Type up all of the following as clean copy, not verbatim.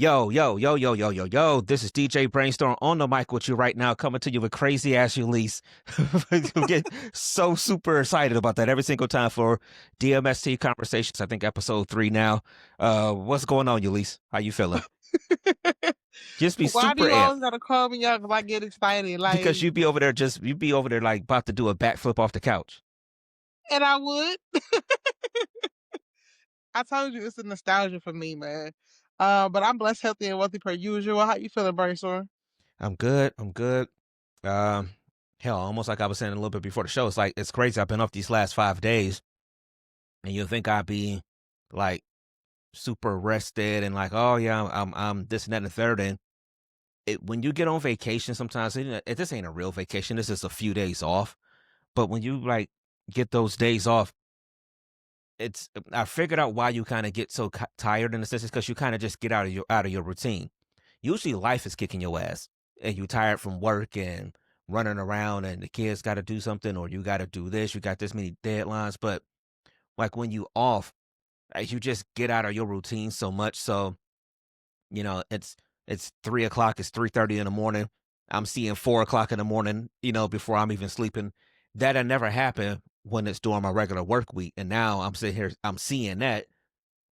Yo, yo, yo, yo, yo, yo, yo. This is DJ Brainstorm on the mic with you right now, coming to you with crazy ass Eulise. You get so super excited about that every single time for DMST conversations. I think episode 3 now. What's going on, Eulise? How you feeling? Just be Why do super you amped always gotta call me out? Cause I get excited, because like, you be over there like about to do a backflip off the couch. and I would. I told you it's a nostalgia for me, man. But I'm blessed, healthy, and wealthy per usual. How you feeling, Brainstorm? I'm good. I'm good. Um, Hell, almost like I was saying a little bit before the show. It's like it's crazy. I've been off these last 5 days, and you think I'd be like super rested and like, oh yeah, I'm this and that and the third. And when you get on vacation, sometimes this ain't a real vacation. This is a few days off. But when you like get those days off, it's I figured out why you kind of get so tired in a sense. Is because you kind of just get out of your routine. Usually, life is kicking your ass, and you tired from work and running around, and the kids got to do something, or you got to do this. You got this many deadlines, but like when you off, you just get out of your routine so much. So it's 3 o'clock, it's 3:30 in the morning. I'm seeing 4 o'clock in the morning, before I'm even sleeping. That had never happened when it's during my regular work week. And now I'm sitting here, I'm seeing that.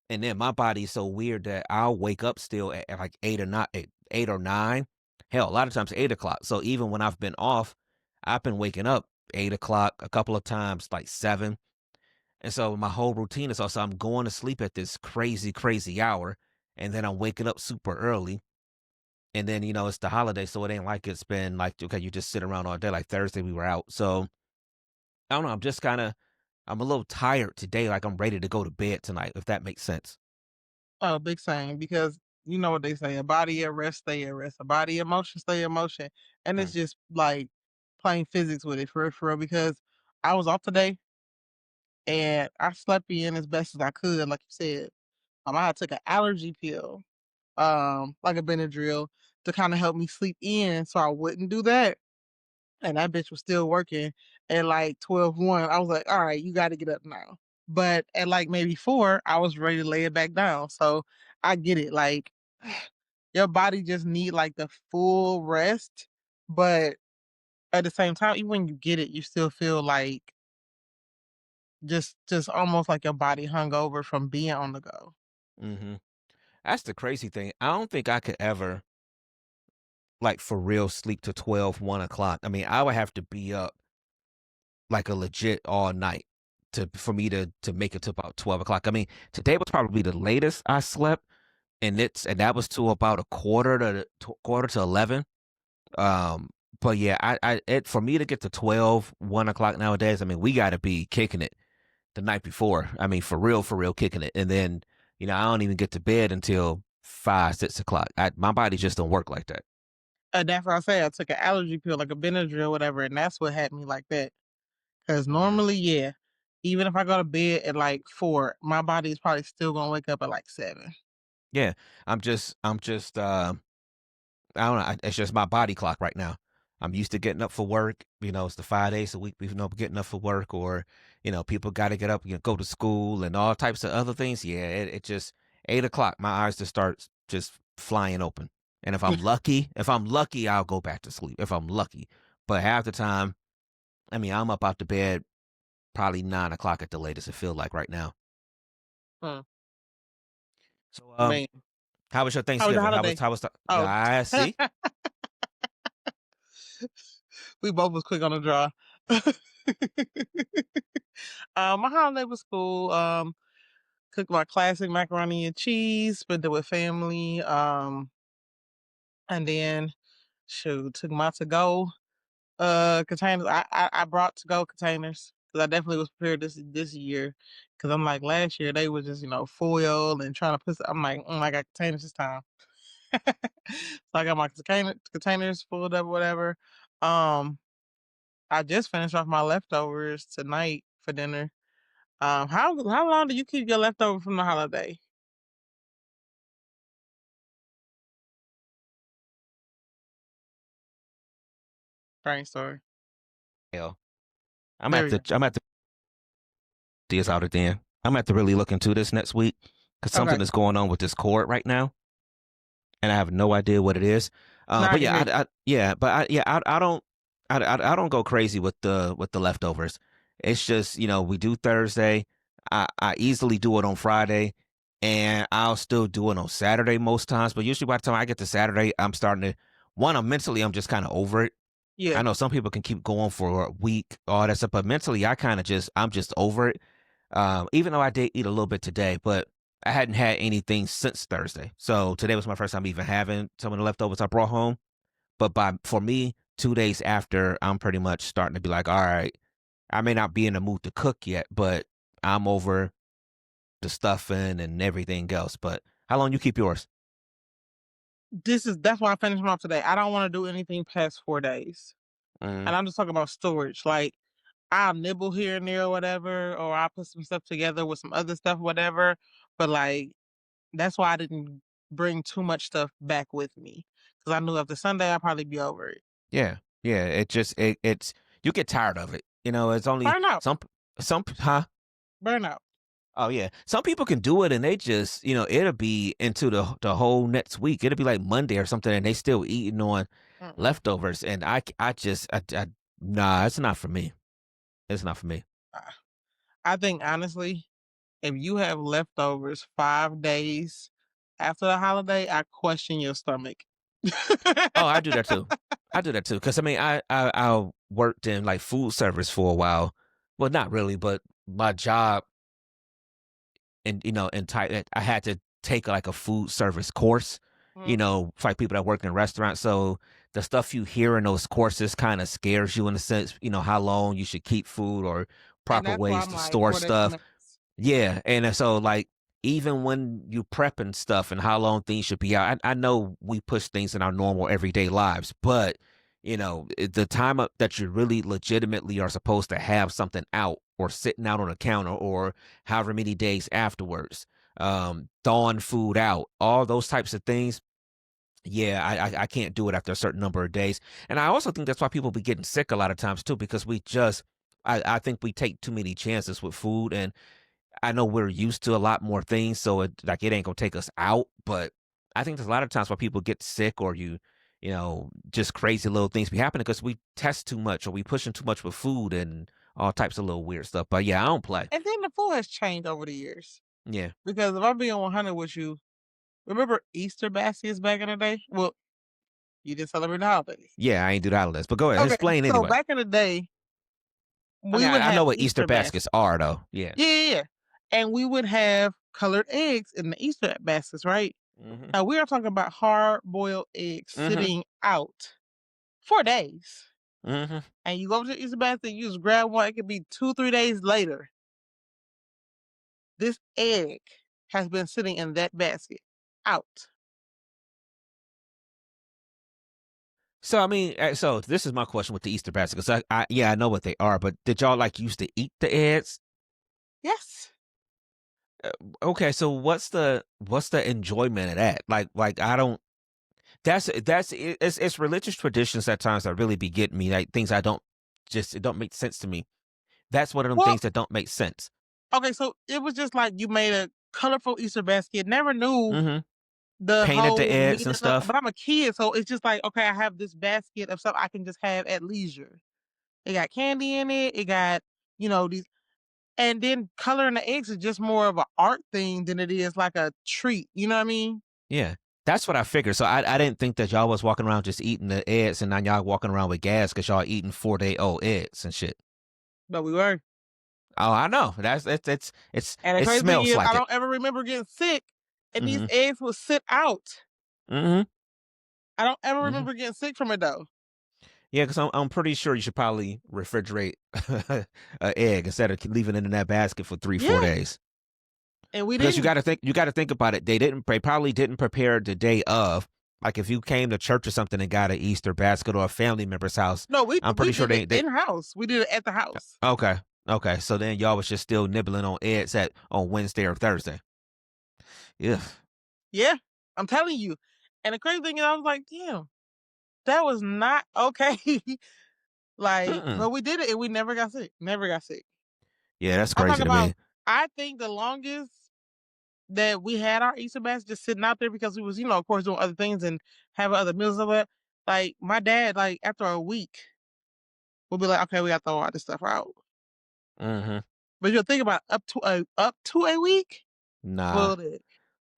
And then my body's so weird that I'll wake up still at like 8 or 9. Hell, a lot of times 8 o'clock. So even when I've been off, I've been waking up 8 o'clock a couple of times, like 7. And so my whole routine is also I'm going to sleep at this crazy, crazy hour. And then I'm waking up super early, and then it's the holiday, so it ain't like it's been like, okay, you just sit around all day. Like Thursday we were out, so I don't know, I'm a little tired today, like I'm ready to go to bed tonight, if that makes sense. Oh, big same. Because you know what they say: a body at rest, stay at rest. A body in motion, stay in motion. And it's Mm. just like playing physics with it for real, for real. Because I was off today and I slept in as best as I could, like you said. I took an allergy pill, like a Benadryl, to kind of help me sleep in so I wouldn't do that. And that bitch was still working at like 12:01. I was like, all right, you got to get up now. But at like maybe 4, I was ready to lay it back down. So I get it. Like your body just need like the full rest. But at the same time, even when you get it, you still feel like just almost like your body hung over from being on the go. Hmm. That's the crazy thing. I don't think I could ever, like, for real sleep to 12, 1 o'clock. I mean, I would have to be up like a legit all night to for me to make it to about 12 o'clock. I mean, today was probably the latest I slept, and that was to about a quarter to 11. Um, but yeah, for me to get to 12, 1 o'clock nowadays, I mean, we got to be kicking it the night before. I mean, for real, kicking it. And then, I don't even get to bed until 5, 6 o'clock. My body just don't work like that. And that's what I say. I took an allergy pill, like a Benadryl, whatever, and that's what had me like that. Because Mhm. normally, yeah, even if I go to bed at like 4, my body is probably still gonna wake up at like 7. Yeah, I don't know. It's just my body clock right now. I'm used to getting up for work. It's the 5 days a week. Getting up for work, or people got to get up, go to school, and all types of other things. Yeah, it just 8 o'clock. My eyes just start just flying open. And if I'm lucky, I'll go back to sleep. If I'm lucky, but half the time, I mean, I'm up out the bed probably 9 o'clock at the latest. It feels like right now. Hmm, So, man, how was your how was your Thanksgiving? holiday? How was the? Oh, I see. we both was quick on the draw. My holiday was cool. Cooked my classic macaroni and cheese, spent it with family. And then shoot, took my to go containers. I brought to go containers because I definitely was prepared this year. Because I'm like last year they was just foil and trying to put. I'm like, I got containers this time. So I got my containers filled up, whatever. Um, I just finished off my leftovers tonight for dinner. How long do you keep your leftover from the holiday? Brain story. Hell, There we go. I'm at the this out of then. I'm gonna have to really look into this next week because Okay. something is going on with this cord right now. and I have no idea what it is. Now I But can yeah, hear you. I don't I don't go crazy with the leftovers. It's just we do Thursday. I easily do it on Friday, and I'll still do it on Saturday most times. But usually by the time I get to Saturday, I'm starting to I'm just kind of over it. I Yeah. know some people can keep going for a week, all that stuff, but mentally, I'm just over it. Even though I did eat a little bit today, but I hadn't had anything since Thursday. So today was my first time even having some of the leftovers I brought home. But for me, 2 days after, I'm pretty much starting to be like, all right, I may not be in the mood to cook yet, but I'm over the stuffing and everything else. But how long you keep yours? That's why I finished them off today. I don't want to do anything past 4 days. Mm, And I'm just talking about storage. Like I'll nibble here and there or whatever, or I'll put some stuff together with some other stuff, whatever. But like that's why I didn't bring too much stuff back with me. Because I knew after Sunday I'd probably be over it. yeah, yeah. It's you get tired of it. It's only Burn out. some huh? Burn out. Oh yeah, some people can do it, and they just it'll be into the whole next week. It'll be like Monday or something, and they still eating on Mm-mm. leftovers. And nah, it's not for me. It's not for me. Ah. I think honestly, if you have leftovers 5 days after the holiday, I question your stomach. Oh, I do that too. I do that too because I mean I worked in like food service for a while. Well, not really, but my job and in type I had to take like a food service course, Mm. for like people that work in restaurants. So the stuff you hear in those courses kind of scares you in a sense, how long you should keep food or And proper that's why ways I'm to like store 4 days stuff. max. Yeah, and so like even when you prepping stuff and how long things should be out, I know we push things in our normal everyday lives, but the time that you really legitimately are supposed to have something out or sitting out on a counter or however many days afterwards, thawing food out, all those types of things. Yeah, I can't do it after a certain number of days, and I also think that's why people be getting sick a lot of times too because I think we take too many chances with food and I know we're used to a lot more things, so it ain't gonna take us out. But I think there's a lot of times why people get sick or just crazy little things be happening because we test too much or we pushing too much with food and all types of little weird stuff. But yeah, I don't play. And then the food has changed over the years. Yeah, Because if I'm being 100 with you, remember Easter baskets back in the day? Well, you didn't celebrate the holidays. yeah, I ain't do that list. But go ahead, Okay, explain so anyway. back in the day, I we mean, would I know have what Easter Easter baskets baskets. are though. Yeah. Yeah, yeah, yeah. And we would have colored eggs in the Easter baskets, right? Mhm. Now we are talking about hard boiled eggs Mhm. sitting out 4 days. Mhm. And you go to the Easter basket, you just grab one, it could be 2, 3 days later. This egg has been sitting in that basket out. So I mean, so this is my question with the Easter baskets. Yeah, I know what they are, but did y'all like used to eat the eggs? Yes. Okay, so what's the enjoyment of that? Like I don't. It's religious traditions at times that really be getting me. Like things I don't just it don't make sense to me. That's one of them Well, things that don't make sense. okay, so it was just like you made a colorful Easter basket. Never knew Hmm. the Painted the whole eggs meaning and of, stuff. but I'm a kid, so it's just like, okay, I have this basket of stuff I can just have at leisure. It got candy in it. It got, these, and then coloring the eggs is just more of an art thing than it is like a treat. You know what I mean? Yeah, that's what I figured. So I didn't think that y'all was walking around just eating the eggs, and now y'all walking around with gas because y'all eating 4 day old eggs and shit. But we were. Oh, I know. It's And the it crazy thing smells is, I like it. don't ever remember getting sick, and these Hmm. eggs will sit out. Hmm. I don't ever Hmm. remember getting sick from it though. Yeah, because I'm pretty sure you should probably refrigerate an egg instead of leaving it in that basket for 3 4 Yeah, days. and we Because didn't. you got to think about it. They probably didn't prepare the day of. Like if you came to church or something and got an Easter basket or a family member's house, No, we I'm we pretty sure did it they in house. We did it at the house. okay. Okay, so then y'all was just still nibbling on eggs on Wednesday or Thursday. Yeah. Yeah, I'm telling you. And the crazy thing is, I was like, damn, that was not okay. Like, Mm-mm. but we did it and we never got sick. Never got sick. Yeah, that's I'm talking crazy to about, me. I think the longest. that we had our Easter basket just sitting out there because we was, of course, doing other things and having other meals of it. Like my dad, like after a week, will be like, "Okay, we got to throw all this stuff out." Mhm. But you'll think about up to a week. Nah, Well, then,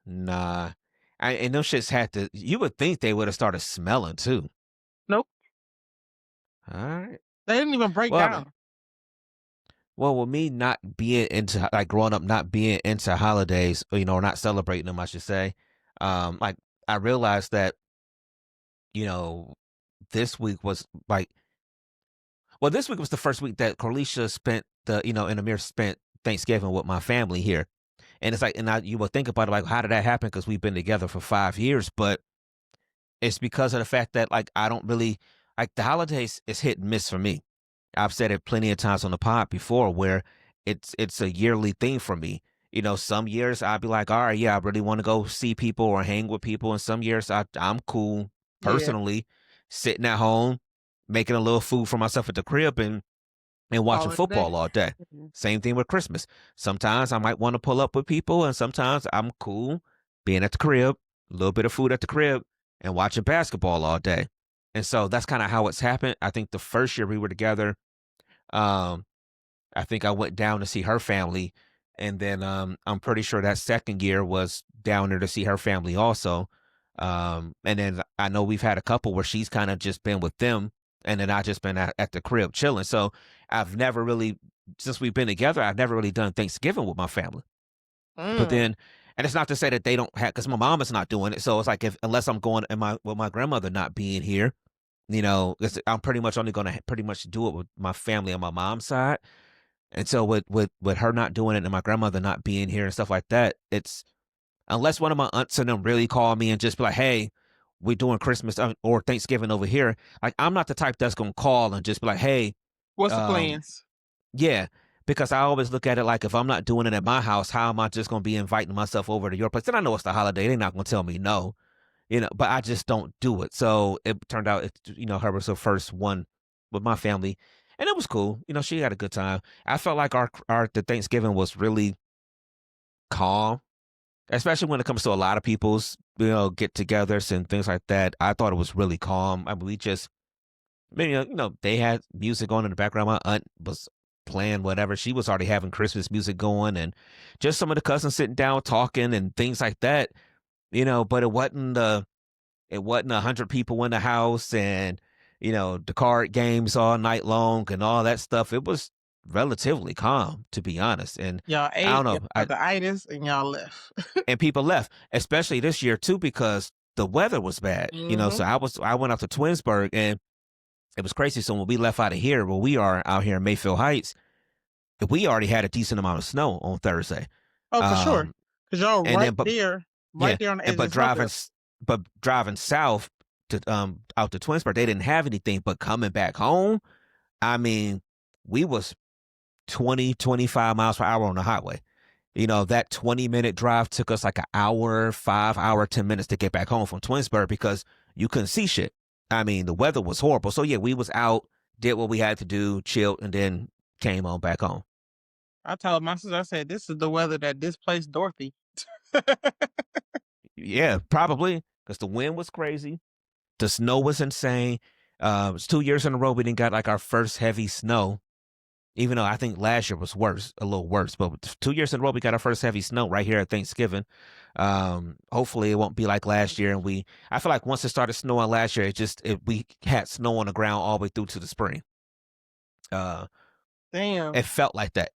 nah. And those shits had to you would think they would have started smelling too. nope, Alright. they didn't even break Well, I mean down. well, with me not being into like, growing up not being into holidays, or not celebrating them, I should say, like, I realized that, you know, this week was, like well, this week was the first week that Carlicia spent and Amir spent Thanksgiving with my family here. And it's like, and you would think about it, like, how did that happen? Because we've been together for 5 years, but it's because of the fact that, like, I don't really like the holidays is hit and miss for me. I've said it plenty of times on the pod before where it's a yearly thing for me. Some years I'd be like, all right, yeah, I really want to go see people or hang with people. And some years I'm cool Yeah, personally sitting at home, making a little food for myself at the crib and watching call it a day. football all day. Mhm. Same thing with Christmas. Sometimes I might want to pull up with people, and sometimes I'm cool being at the crib, a little bit of food at the crib, and watching basketball all day. And so that's kind of how it's happened. I think the first year we were together, um, I think I went down to see her family, and then I'm pretty sure that second year was down there to see her family also. And then I know we've had a couple where she's kind of just been with them, and then I just been at the crib chilling. So I've never really, since we've been together, I've never really done Thanksgiving with my family. But Mm. then, and it's not to say that they don't have, because my mom is not doing it. So it's like if unless I'm going and my with my grandmother not being here, I'm pretty much only going to pretty much do it with my family on my mom's side. And so with her not doing it and my grandmother not being here and stuff like that, it's unless one of my aunts and them really call me and just be like, "Hey, we're doing Christmas or Thanksgiving over here." Like I'm not the type that's gonna call and just be like, "Hey, What's the um, plans? yeah," because I always look at it like if I'm not doing it at my house, how am I just gonna be inviting myself over to your place? Then I know it's the holiday; they're not gonna tell me no, but I just don't do it. So it turned out, her was the first one with my family, and it was cool. She had a good time. I felt like our the Thanksgiving was really calm, especially when it comes to a lot of people's get-togethers and things like that. I thought it was really calm. I mean, we just maybe they had music on in the background. My aunt was playing whatever. She was already having Christmas music going, and just some of the cousins sitting down talking and things like that. But it wasn't 100 people in the house and the card games all night long and all that stuff. It was relatively calm, to be honest. And Y'all I don't ate, y'all know. got the itis, and y'all left. And people left, especially this year too, because the weather was bad. Mhm. So I went out to Twinsburg and it was crazy. So when we left out of here, where we are out here in Mayfield Heights, we already had a decent amount of snow on Thursday. Oh, for sure, Um, cause y'all and then yeah, right there on the and edge of snow field. but driving south to out to Twinsburg, they didn't have anything. But coming back home, I mean, we was 20-25 miles per hour on the highway. That 20-minute drive took us like an hour, 5 hour, 10 minutes to get back home from Twinsburg because you couldn't see shit. I mean, the weather was horrible. So yeah, we was out, did what we had to do, chilled, and then came on back home. I told my sister, I said, "This is the weather that displaced Dorothy." Yeah, probably because the wind was crazy. The snow was insane. It's 2 years in a row we didn't got like our first heavy snow. Even though I think last year was worse, a little worse, but 2 years in a row we got our first heavy snow right here at Thanksgiving. Hopefully it won't be like last year. And I feel like once it started snowing last year, we had snow on the ground all the way through to the spring. Uh, Damn. it felt like that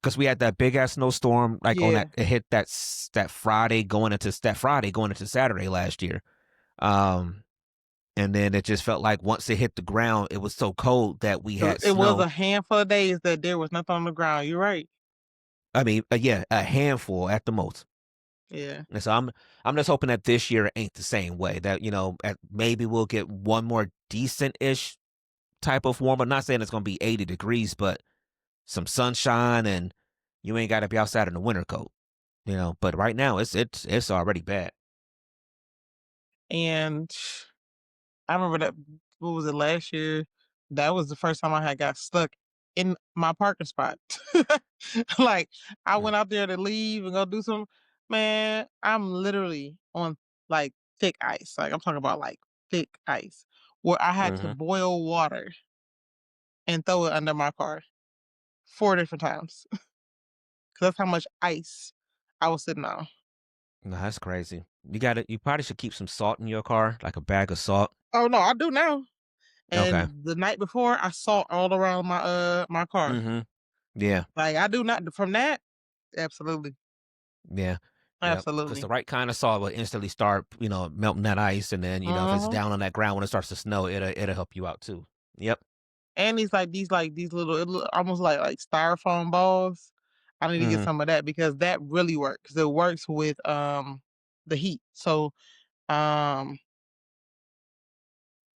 because we had that big ass snowstorm like on Yeah. that. It hit that Friday going into Saturday last year. Um, and then it just felt like once it hit the ground, it was so cold that we had It was snow. a handful of days that there was nothing on the ground. You're right. I mean, yeah, a handful at the most. Yeah. And so I'm just hoping that this year ain't the same way. That maybe we'll get one more decent ish type of warm. I'm not saying it's gonna be 80 degrees, but some sunshine and you ain't got to be outside in the winter coat. But right now it's already bad. And I remember that what was it last year? That was the first time I had got stuck in my parking spot. Like I Mm. went out there to leave and go do something. Man, I'm literally on, like, thick ice, like, I'm talking about, like, thick ice, where I had to Mhm. boil water and throw it under my car 4 different times, 'cause that's how much ice I was sitting on. No, that's crazy. You probably should keep some salt in your car, like a bag of salt. Oh, no, I do now, Okay. and the night before, I salt all around my car. Mhm. Yeah. Like, I do not from that absolutely, Yeah. Yep. Because the absolutely. right kind of salt will instantly start, melting that ice, and then, if it's Mhm. down on that ground when it starts to snow, it'll help you out too. Yep. And these little it look almost like styrofoam balls. I need to get Mhm. some of that because that really works. It works with, the heat. So, um,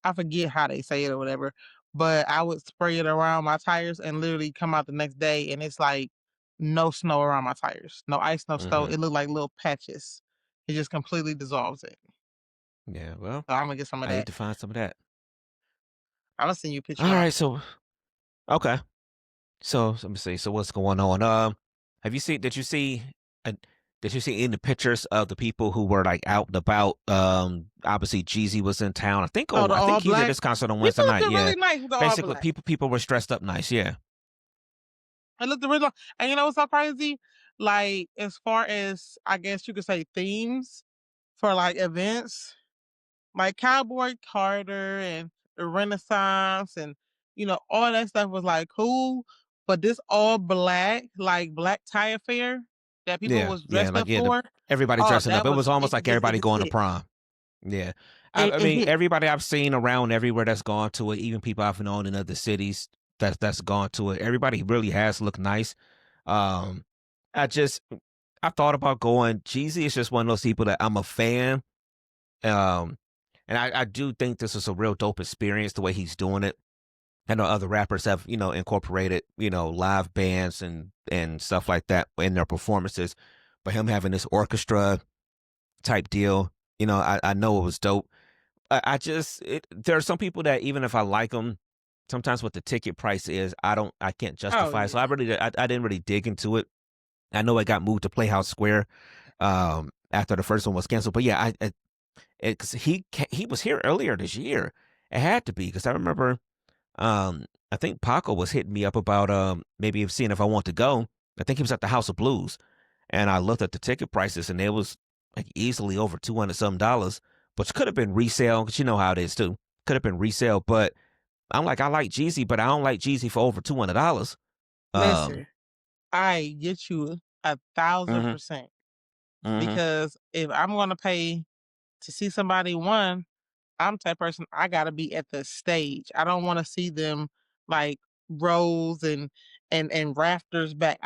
I forget how they say it or whatever, but I would spray it around my tires and literally come out the next day, and it's like no snow around my tires. No ice, no snow. Mhm. It look like little patches. It just completely dissolves it. Yeah. Well, So Imma get some of I need that. to find some of that. Imma send you a picture All of my right. So okay. So let me see. So what's going on? Have you seen? Uh, Did you see any pictures of the people who were like out and about? Obviously Jeezy was in town. oh, the I think all he was at black. this concert on People Wednesday night. looking Yeah. really nice with the all Basically, black. people were dressed up nice. Yeah. I looked original, and you know what's so crazy? Like, as far as I guess you could say themes for like events, like Cowboy Carter and the Renaissance and all that stuff was like cool. But this all black, like black tie affair that people Yeah. was Yeah. dressed Like up yeah. for, Everybody oh, dressing up. that It was was almost it like just it everybody just going to hit. prom. Yeah. I It mean, hit. everybody I've seen around everywhere that's gone to it, even people I've known in other cities that's gone to it. Everybody really has looked nice. Um, I just I thought about going. Jeezy is just one of those people that I'm a fan. Um, and I do think this is a real dope experience the way he's doing it. I know other rappers have, incorporated, live bands and stuff like that in their performances. But him having this orchestra type deal, I know it was dope. There are some people that even if I like them, sometimes what the ticket price is, I can't Oh justify. So yeah. I didn't really dig into it. I know it got moved to Playhouse Square after the first one was canceled. But yeah, cause he was here earlier this year. It had to be because I remember I think Paco was hitting me up about maybe seeing if I want to go. I think he was at the House of Blues, and I looked at the ticket prices, and it was like easily over 200 some dollars, which could have been resale because you know how it is too. Could have been resale, but I'm like I like Jeezy, but I don't like Jeezy for over $200. Um, Listen, I get you a thousand hmm percent hmm because if I'm gonna pay to see somebody, one, I'm the type of person I gotta be at the stage. I don't wanna see them like rows and rafters back.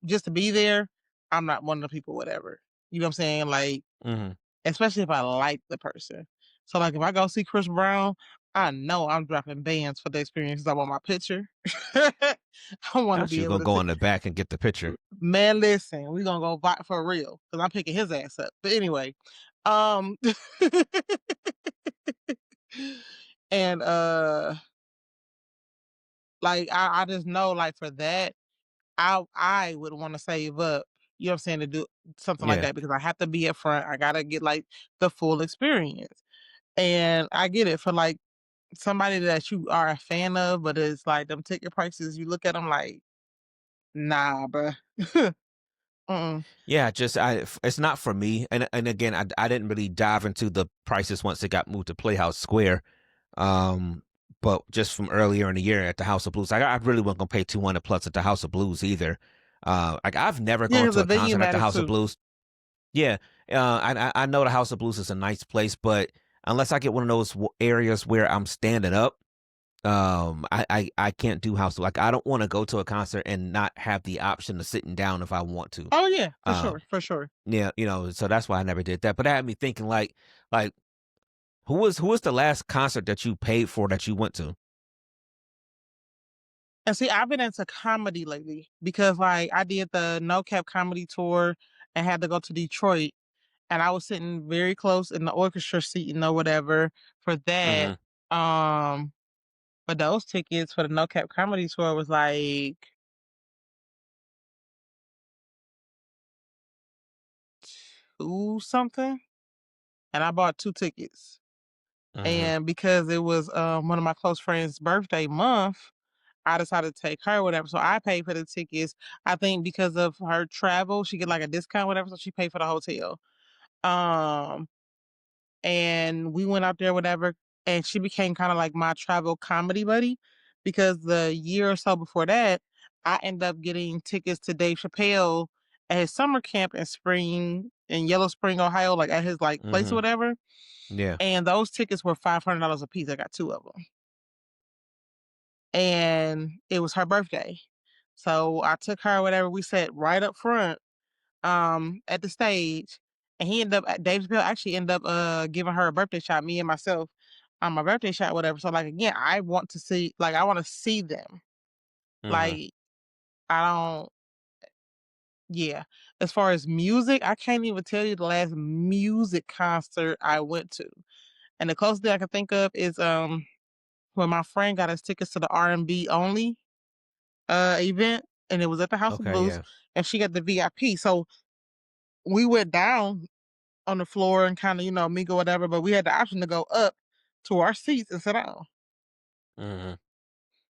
Just to be there, I'm not one of the people, whatever. You know what I'm saying? Like, hmm especially if I like the person. So like if I go see Chris Brown, I know I'm dropping bands for the experience. I want my picture. I wanna Thought be you were able gonna to go see. in the back and get the picture. Man, listen, we gonna go back for real because I'm picking his ass up. But anyway, um, and like I just know like for that, I would want to save up. You know what I'm saying to do something like Yeah, that because I have to be up front. I gotta get like the full experience, and I get it for like somebody that you are a fan of, but it's like them ticket prices. You look at them like, nah, bruh. Mm-mm. yeah. It's not for me. And again, I didn't really dive into the prices once it got moved to Playhouse Square. Um, but just from earlier in the year at the House of Blues, I really wasn't gonna pay 200 plus at the House of Blues either. Like I've never Yeah, gone because to the a venue concert at the matters House of too. Blues. Yeah, I know the House of Blues is a nice place, but unless I get one of those areas where I'm standing up, I can't do house. Like I don't want to go to a concert and not have the option of sitting down if I want to. Oh yeah, for sure, Um, for sure. yeah, so that's why I never did that. But that had me thinking like who was the last concert that you paid for that you went to? And see, I've been into comedy lately because like I did the No Cap comedy tour and had to go to Detroit and I was sitting very close in the orchestra seating or whatever for that. Mhm. Um, but those tickets for the No Cap comedy tour was like 2 something, and I bought 2 tickets. Mhm. And because it was, one of my close friends' birthday month, I decided to take her or whatever, so I paid for the tickets. I think because of her travel, she get, like, a discount, whatever, so she paid for the hotel. Um, and we went out there, whatever, and she became kinda like my travel comedy buddy because the year or so before that, I ended up getting tickets to Dave Chappelle at his summer camp in Yellow Spring, Ohio, like, at his, like, place or Mhm. whatever, Yeah. and those tickets were $500 a piece. I got 2 of them, and it was her birthday. So I took her or whatever, we sat right up front, at the stage, and he ended up Dave Chappelle actually ended up, giving her a birthday shot, me and myself, my birthday shot, whatever. So, like, again, I wanna see them. Mhm. Like, I don't yeah. As far as music, I can't even tell you the last music concert I went to. And the closest thing I can think of is, when my friend got us tickets to the R&B only, event, and it was at the House of Okay, Blues, yeah. and she got the VIP. So, we went down on the floor and kinda, mingle, whatever, but we had the option to go up to our seats and sit down. Mhm.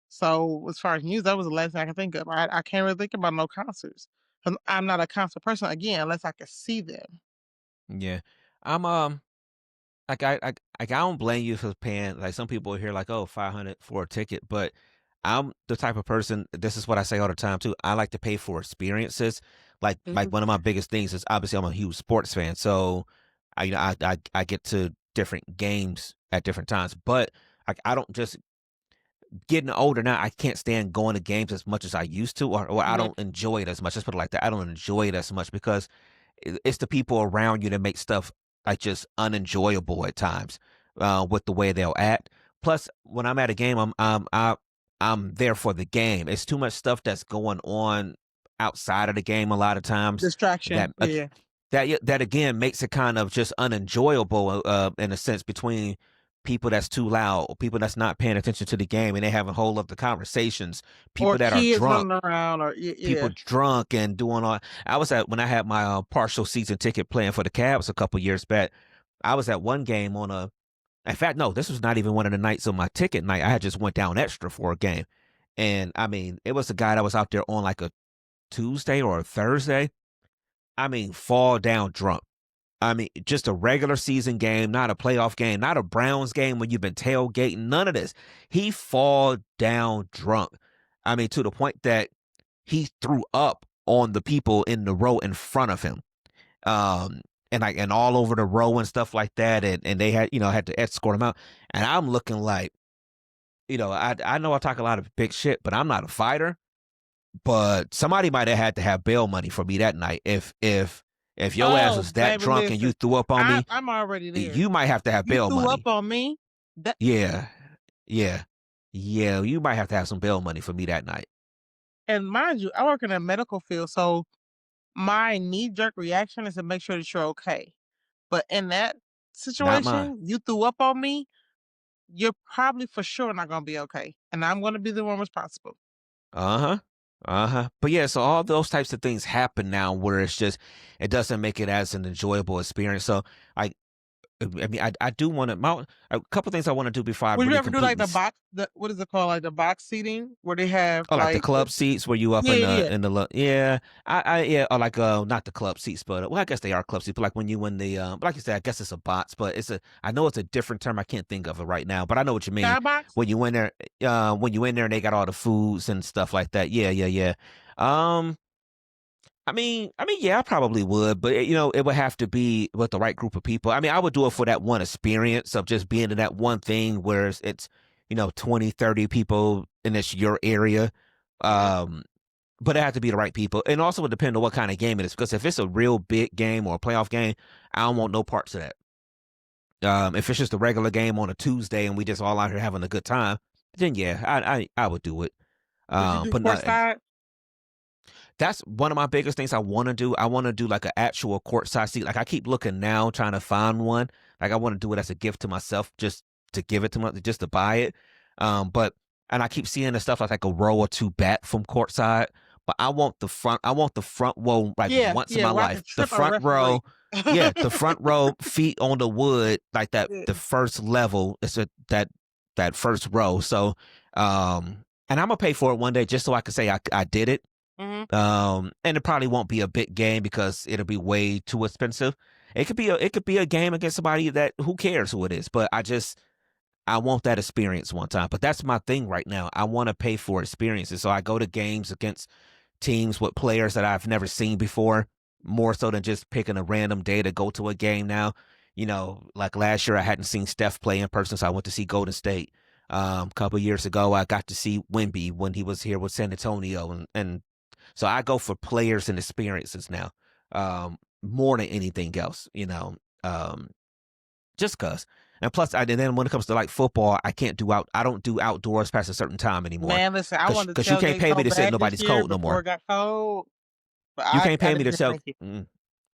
So, as far as music, that was the last thing I can think of. I can't really think about no concerts. 'Cause I'm not a concert person, again, unless I could see them. Yeah. I'm, I don't blame you for paying, like, some people here like, "Oh, 500 for a ticket," but I'm the type of person, this is what I say all the time too, I like to pay for experiences. Like, Mhm. one of my biggest things is, obviously, I'm a huge sports fan, so I get to different games at different times, but, like, I don't just getting older now, I can't stand going to games as much as I used to, or I Yeah. don't enjoy it as much. Let's put it like that. I don't enjoy it as much because it's the people around you that make stuff like just unenjoyable at times, with the way they'll act. Plus, when I'm at a game, I'm there for the game. It's too much stuff that's going on outside of the game a lot of times Distraction, that yeah. that again makes it kind of just unenjoyable, in a sense, between people that's too loud, or people that's not paying attention to the game, and they having whole other conversations, Or people that are kids drunk, running around or people yeah. drunk and doing all. I was at when I had my, partial season ticket playing for the Cavs a couple years back. I was at one game on a. In fact, no, this was not even one of the nights of my ticket night. I had just went down extra for a game, and I mean, it was a guy that was out there on like a Tuesday or a Thursday. I mean, fall down drunk. I mean, just a regular season game, not a playoff game, not a Browns game when you've been tailgating, none of this. He fall down drunk. I mean, to the point that he threw up on the people in the row in front of him. Um, and all over the row and stuff like that. And they had to escort him out. And I'm looking like, I know I talk a lot of big shit, but I'm not a fighter. But somebody might have had to have bail money for me that night. If your ass Oh, was that baby, drunk and you listen, threw up on me, I'm already there. you might have to have You bail threw up money. on me? That Yeah. Yeah. Yeah. You might have to have some bail money for me that night. and mind you, I work in a medical field, so my knee-jerk reaction is to make sure that you're okay. But in that Not mine. situation, you threw up on me, you're probably for sure not gonna be okay, and I'm gonna be the one responsible. Uh-huh. Uh-huh. But yeah, so all those types of things happen now where it doesn't make it as an enjoyable experience. So I do want to a couple things I want to do before I Would you really ever do, like, completely. the what is it called, like, the box seating where they have, Oh, like the like, the club seats where you up yeah, in yeah, yeah. yeah, yeah, or like not the club seats, but well, I guess they are club seats, but like when you in the but like you said, I guess it's a box, but I know it's a different term. I can't think of it right now, but I know what you mean. Skybox? When you in there and they got all the foods and stuff like that. Yeah, yeah, yeah. Um, yeah, I probably would, but it would have to be with the right group of people. I mean, I would do it for that one experience of just being in that one thing where it's 20, 30 people and it's your area. Yeah. Um, but it had to be the right people. And also would depend on what kind of game it is. Because if it's a real big game or a playoff game, I don't want no parts of that. If it's just a regular game on a Tuesday and we just all out here having a good time, then yeah, I would do it. Would you do But not courtside? That's one of my biggest things I want to do. I want to do like an actual courtside seat. Like I keep looking now, trying to find one. Like I want to do it as a gift to myself, just to give it to just to buy it. But and I keep seeing the stuff like a row or two back from courtside. but I want the front. I want the front row like Yeah, once in yeah, my where I can life. The trip a front row, referee. yeah, the front row, feet on the wood, like that. Yeah. The first level is that first row. So, and I'm gonna pay for it one day just so I can say I did it. Mhm. And it probably won't be a big game because it'll be way too expensive. It could be a game against somebody that who cares who it is, but I want that experience one time. But that's my thing right now. I want to pay for experiences. So I go to games against teams with players that I've never seen before, more so than just picking a random day to go to a game now. Like last year I hadn't seen Steph play in person, so I went to see Golden State. A couple years ago I got to see Wemby when he was here with San Antonio, and so I go for players and experiences now, more than anything else. Um, just cause. And plus, and then when it comes to like football, I don't do outdoors past a certain time anymore, Man, listen, I wanted to cause you can't tailgate pay so me to sit in bad this nobody's year cold no before more. it got cold, but You I can't I pay me to didn't tell. make it.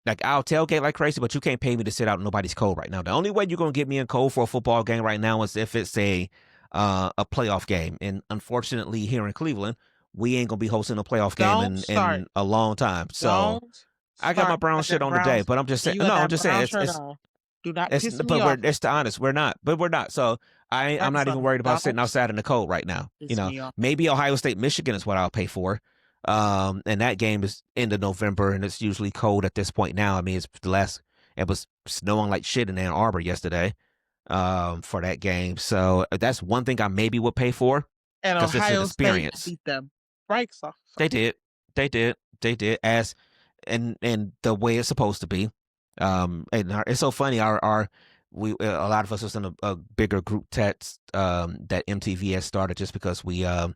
Like I'll tailgate like crazy, but you can't pay me to sit out in nobody's cold right now. The only way you're gonna get me in cold for a football game right now is if it's a playoff game. And unfortunately, here in Cleveland, we ain't gonna be hosting a playoff game Don't in start. a long time. So Don't I got my start. You brown got shit that on today, brown but I'm just and saying. you got No, I'm that just saying brown shirt on. Do not it's piss me but we're off. it's to honest, we're not. But we're not. So I'm Like not even something. worried about sitting Don't outside in the cold right now. piss me off. Maybe Ohio State, Michigan is what I'll pay for. And that game is end of November, and it's usually cold at this point now. I mean, it was snowing like shit in Ann Arbor yesterday, for that game. So that's one thing I maybe would pay for And because it's an Ohio State experience. beat them. Brakes off. They did, they did as and the way it's supposed to be. And it's so funny. Our we a lot of us was in a bigger group text that MTV has started just because we all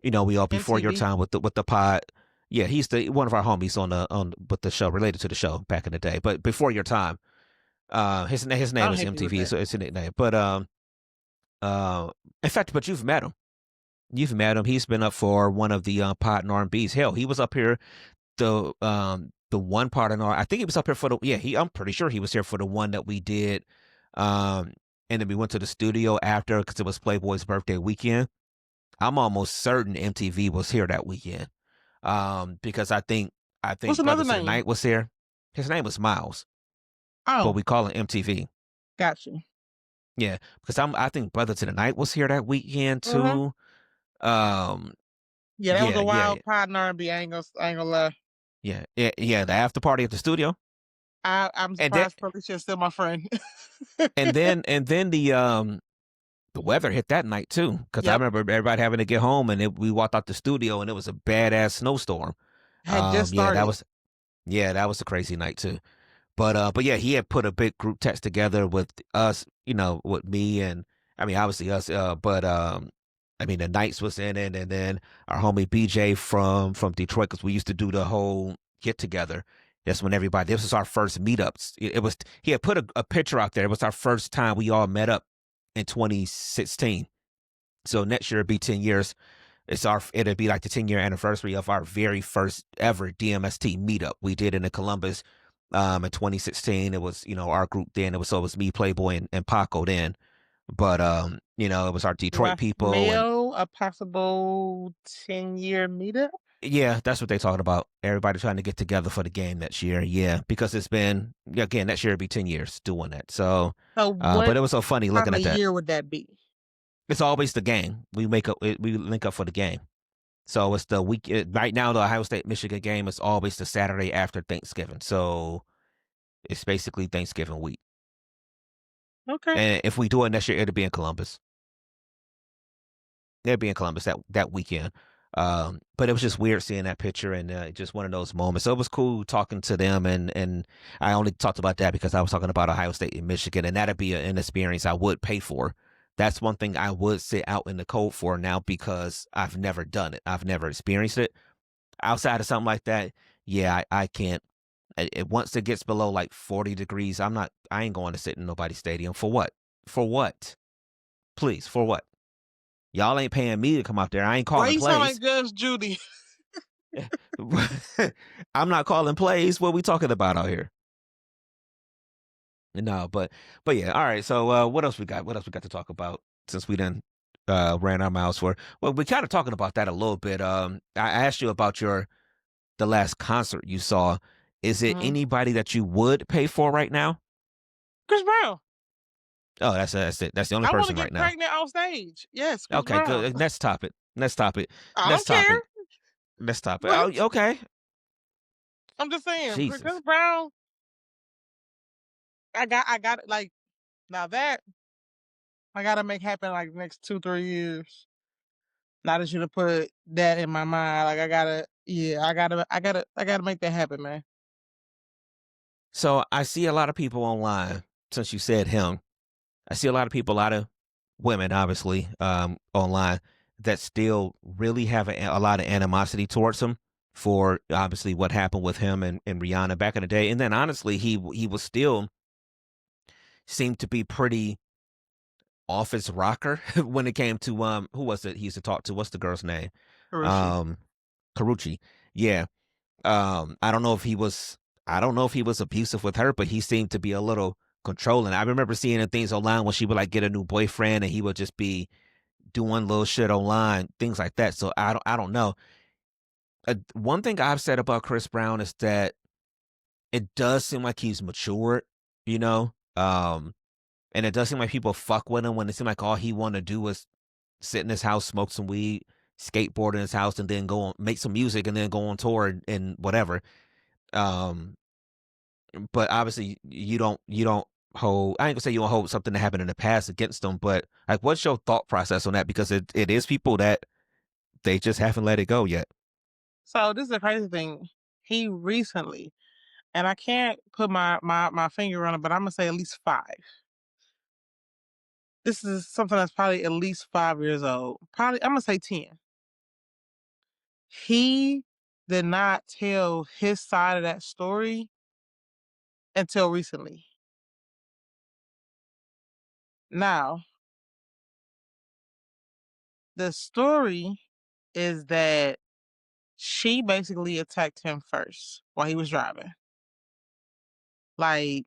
before your MTV. time with the pod. Yeah, he's the one of our homies on with the show related to the show back in the day. But before your time, his name Don't is hit me with MTV, that. so it's a nickname. But uh, in fact, but you've met him. You've met him. He's been up for one of the pod and R&Bs. Hell, he was up here the one part in I think he was up here for the I'm pretty sure he was here for the one that we did. Um, and then we went to the studio after because it was Playboy's birthday weekend. I'm almost certain MTV was here that weekend. Because I think What's another Brothers of the name? Night was here. His name was Miles, but Oh, we call him MTV. got you. Yeah, because I think Brothers of the Night was here that weekend Mm-hmm. too. Um, Yeah, that was yeah, a yeah, wild pod and R&B. I ain't gonna lie. yeah. The after party at the studio, I'm and then surprised Felicia's still my friend. and then the weather hit that night too. Because I Yep. remember everybody having to get home, and we walked out the studio, and it was a badass snowstorm. Had just Yeah, started. that was a crazy night too. But yeah, he had put a big group text together with us, with me and I mean obviously us, but I mean the Knights was in it, and then our homie BJ from Detroit because we used to do the whole get together. That's when everybody. This was our first meetups. It was he had put a picture out there. It was our first time we all met up in 2016. So next year it'll be 10 years. It'll be like the 10-year anniversary of our very first ever DMST meetup we did in Columbus in 2016. It was our group then. It was me, Playboy, and Paco then. But it was our Do Detroit I people, and smell a possible 10-year meetup? yeah, that's what they talked about. Everybody trying to get together for the game next year. Yeah, because it's been again next year it'll be 10 years doing that. So, So but what it was so funny time looking of at that. year would that be? It's always the game. We link up for the game. So it's the week right now. The Ohio State Michigan game is always the Saturday after Thanksgiving. So it's basically Thanksgiving week. Okay. And if we do it next year, it'll be in Columbus. It'll be in Columbus that weekend. But it was just weird seeing that picture and just one of those moments. So it was cool talking to them, and I only talked about that because I was talking about Ohio State and Michigan, and that'd be an experience I would pay for. That's one thing I would sit out in the cold for now because I've never done it. I've never experienced it outside of something like that. Yeah, I can't. Once it gets below like 40 degrees, I'm not. I ain't going to sit in nobody's stadium for what? For what? Please, for what? Y'all ain't paying me to come out there. I ain't Why calling you sound like plays. Judge Judy? I'm not calling plays. What we talking about out here? No, but yeah. All right. So what else we got? What else we got to talk about since we done ran our mouths for. Well, we kind of talking about that a little bit. I asked you about the last concert you saw. Is it Mhm. anybody that you would pay for right now? Chris Brown. Oh, that's it. That's the only I want to person right get now. pregnant on stage. Yes, Chris Okay, Brown. good. Next topic. Next topic. I Next don't care, topic. Next topic. but Oh, okay. I'm just saying, Chris Jesus. Brown. I got like now that I gotta make happen like next 2 3 years. Now that you to put that in my mind, like yeah, I gotta make that happen, man. So I see a lot of people online. Since you said him, I see a lot of people, a lot of women, obviously, online that still really have a lot of animosity towards him for obviously what happened with him and Rihanna back in the day. And then honestly, he was still seemed to be pretty office rocker when it came to who was it he used to talk to? What's the girl's name? Karushi. Um Karuchi. Yeah. I don't know if he was abusive with her, but he seemed to be a little controlling. I remember seeing things online when she would like get a new boyfriend and he would just be doing little shit online, things like that. So I don't know. One thing I've said about Chris Brown is that it does seem like he's matured, you know. And it does seem like people fuck with him when it seemed like all he wanted to do was sit in his house, smoke some weed, skateboard in his house, and then go on make some music and then go on tour and whatever. Um, but obviously you don't hold. I ain't gonna say you don't hold something that happened in the past against them, but like, what's your thought process on that? Because it is people that they just haven't let it go yet. So this is the crazy thing. He recently, and I can't put my finger on it, but I'm gonna say at least 5. This is something that's probably at least 5 years old. Probably I'm gonna say 10. He did not tell his side of that story until recently. Now, the story is that she basically attacked him first while he was driving, like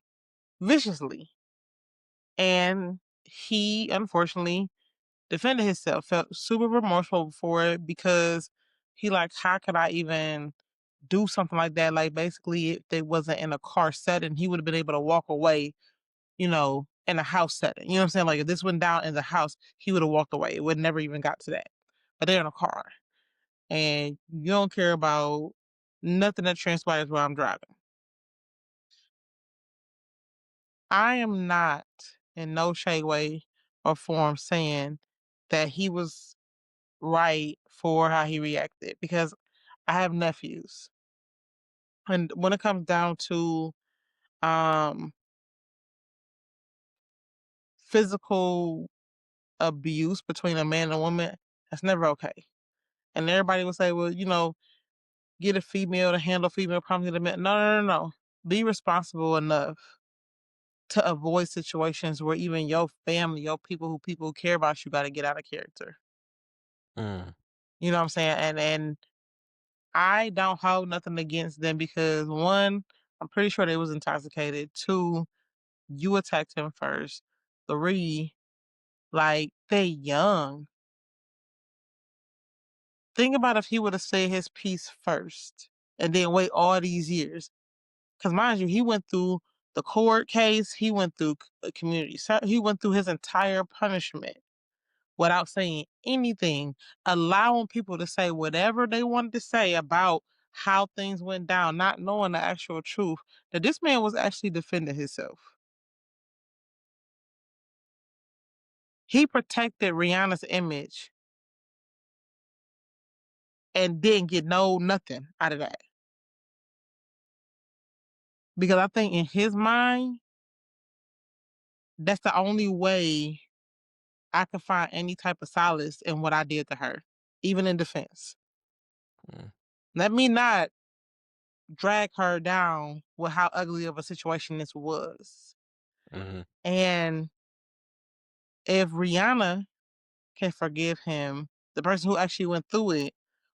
viciously. And he unfortunately defended himself, felt super remorseful for it because he like, how could I even do something like that? Like basically if they wasn't in a car setting, he would have been able to walk away, in a house setting. You know what I'm saying? Like if this went down in the house, he would have walked away. It would never even got to that. But they're in a car. And you don't care about nothing that transpires while I'm driving. I am not in no shade, way, or form saying that he was right for how he reacted because I have nephews. And when it comes down to um physical abuse between a man and a woman, that's never okay. And everybody will say, well, get a female to handle female problems in a man. No, no, no, no. Be responsible enough to avoid situations where even your family, your people who care about you got to get out of character. Mm, You know what I'm saying? And I don't hold nothing against them because one, I'm pretty sure they was intoxicated. Two, you attacked him first. Three, like they young. Think about if he would have said his piece first and then wait all these years. Because mind you, he went through the court case, he went through community, he went through his entire punishment without saying anything, allowing people to say whatever they wanted to say about how things went down, not knowing the actual truth. That this man was actually defending himself. He protected Rihanna's image and didn't get no nothing out of that. Because I think in his mind, that's the only way I could find any type of solace in what I did to her, even in defense. mm, Let me not drag her down with how ugly of a situation this was. mhm. And if Rihanna can forgive him, the person who actually went through it,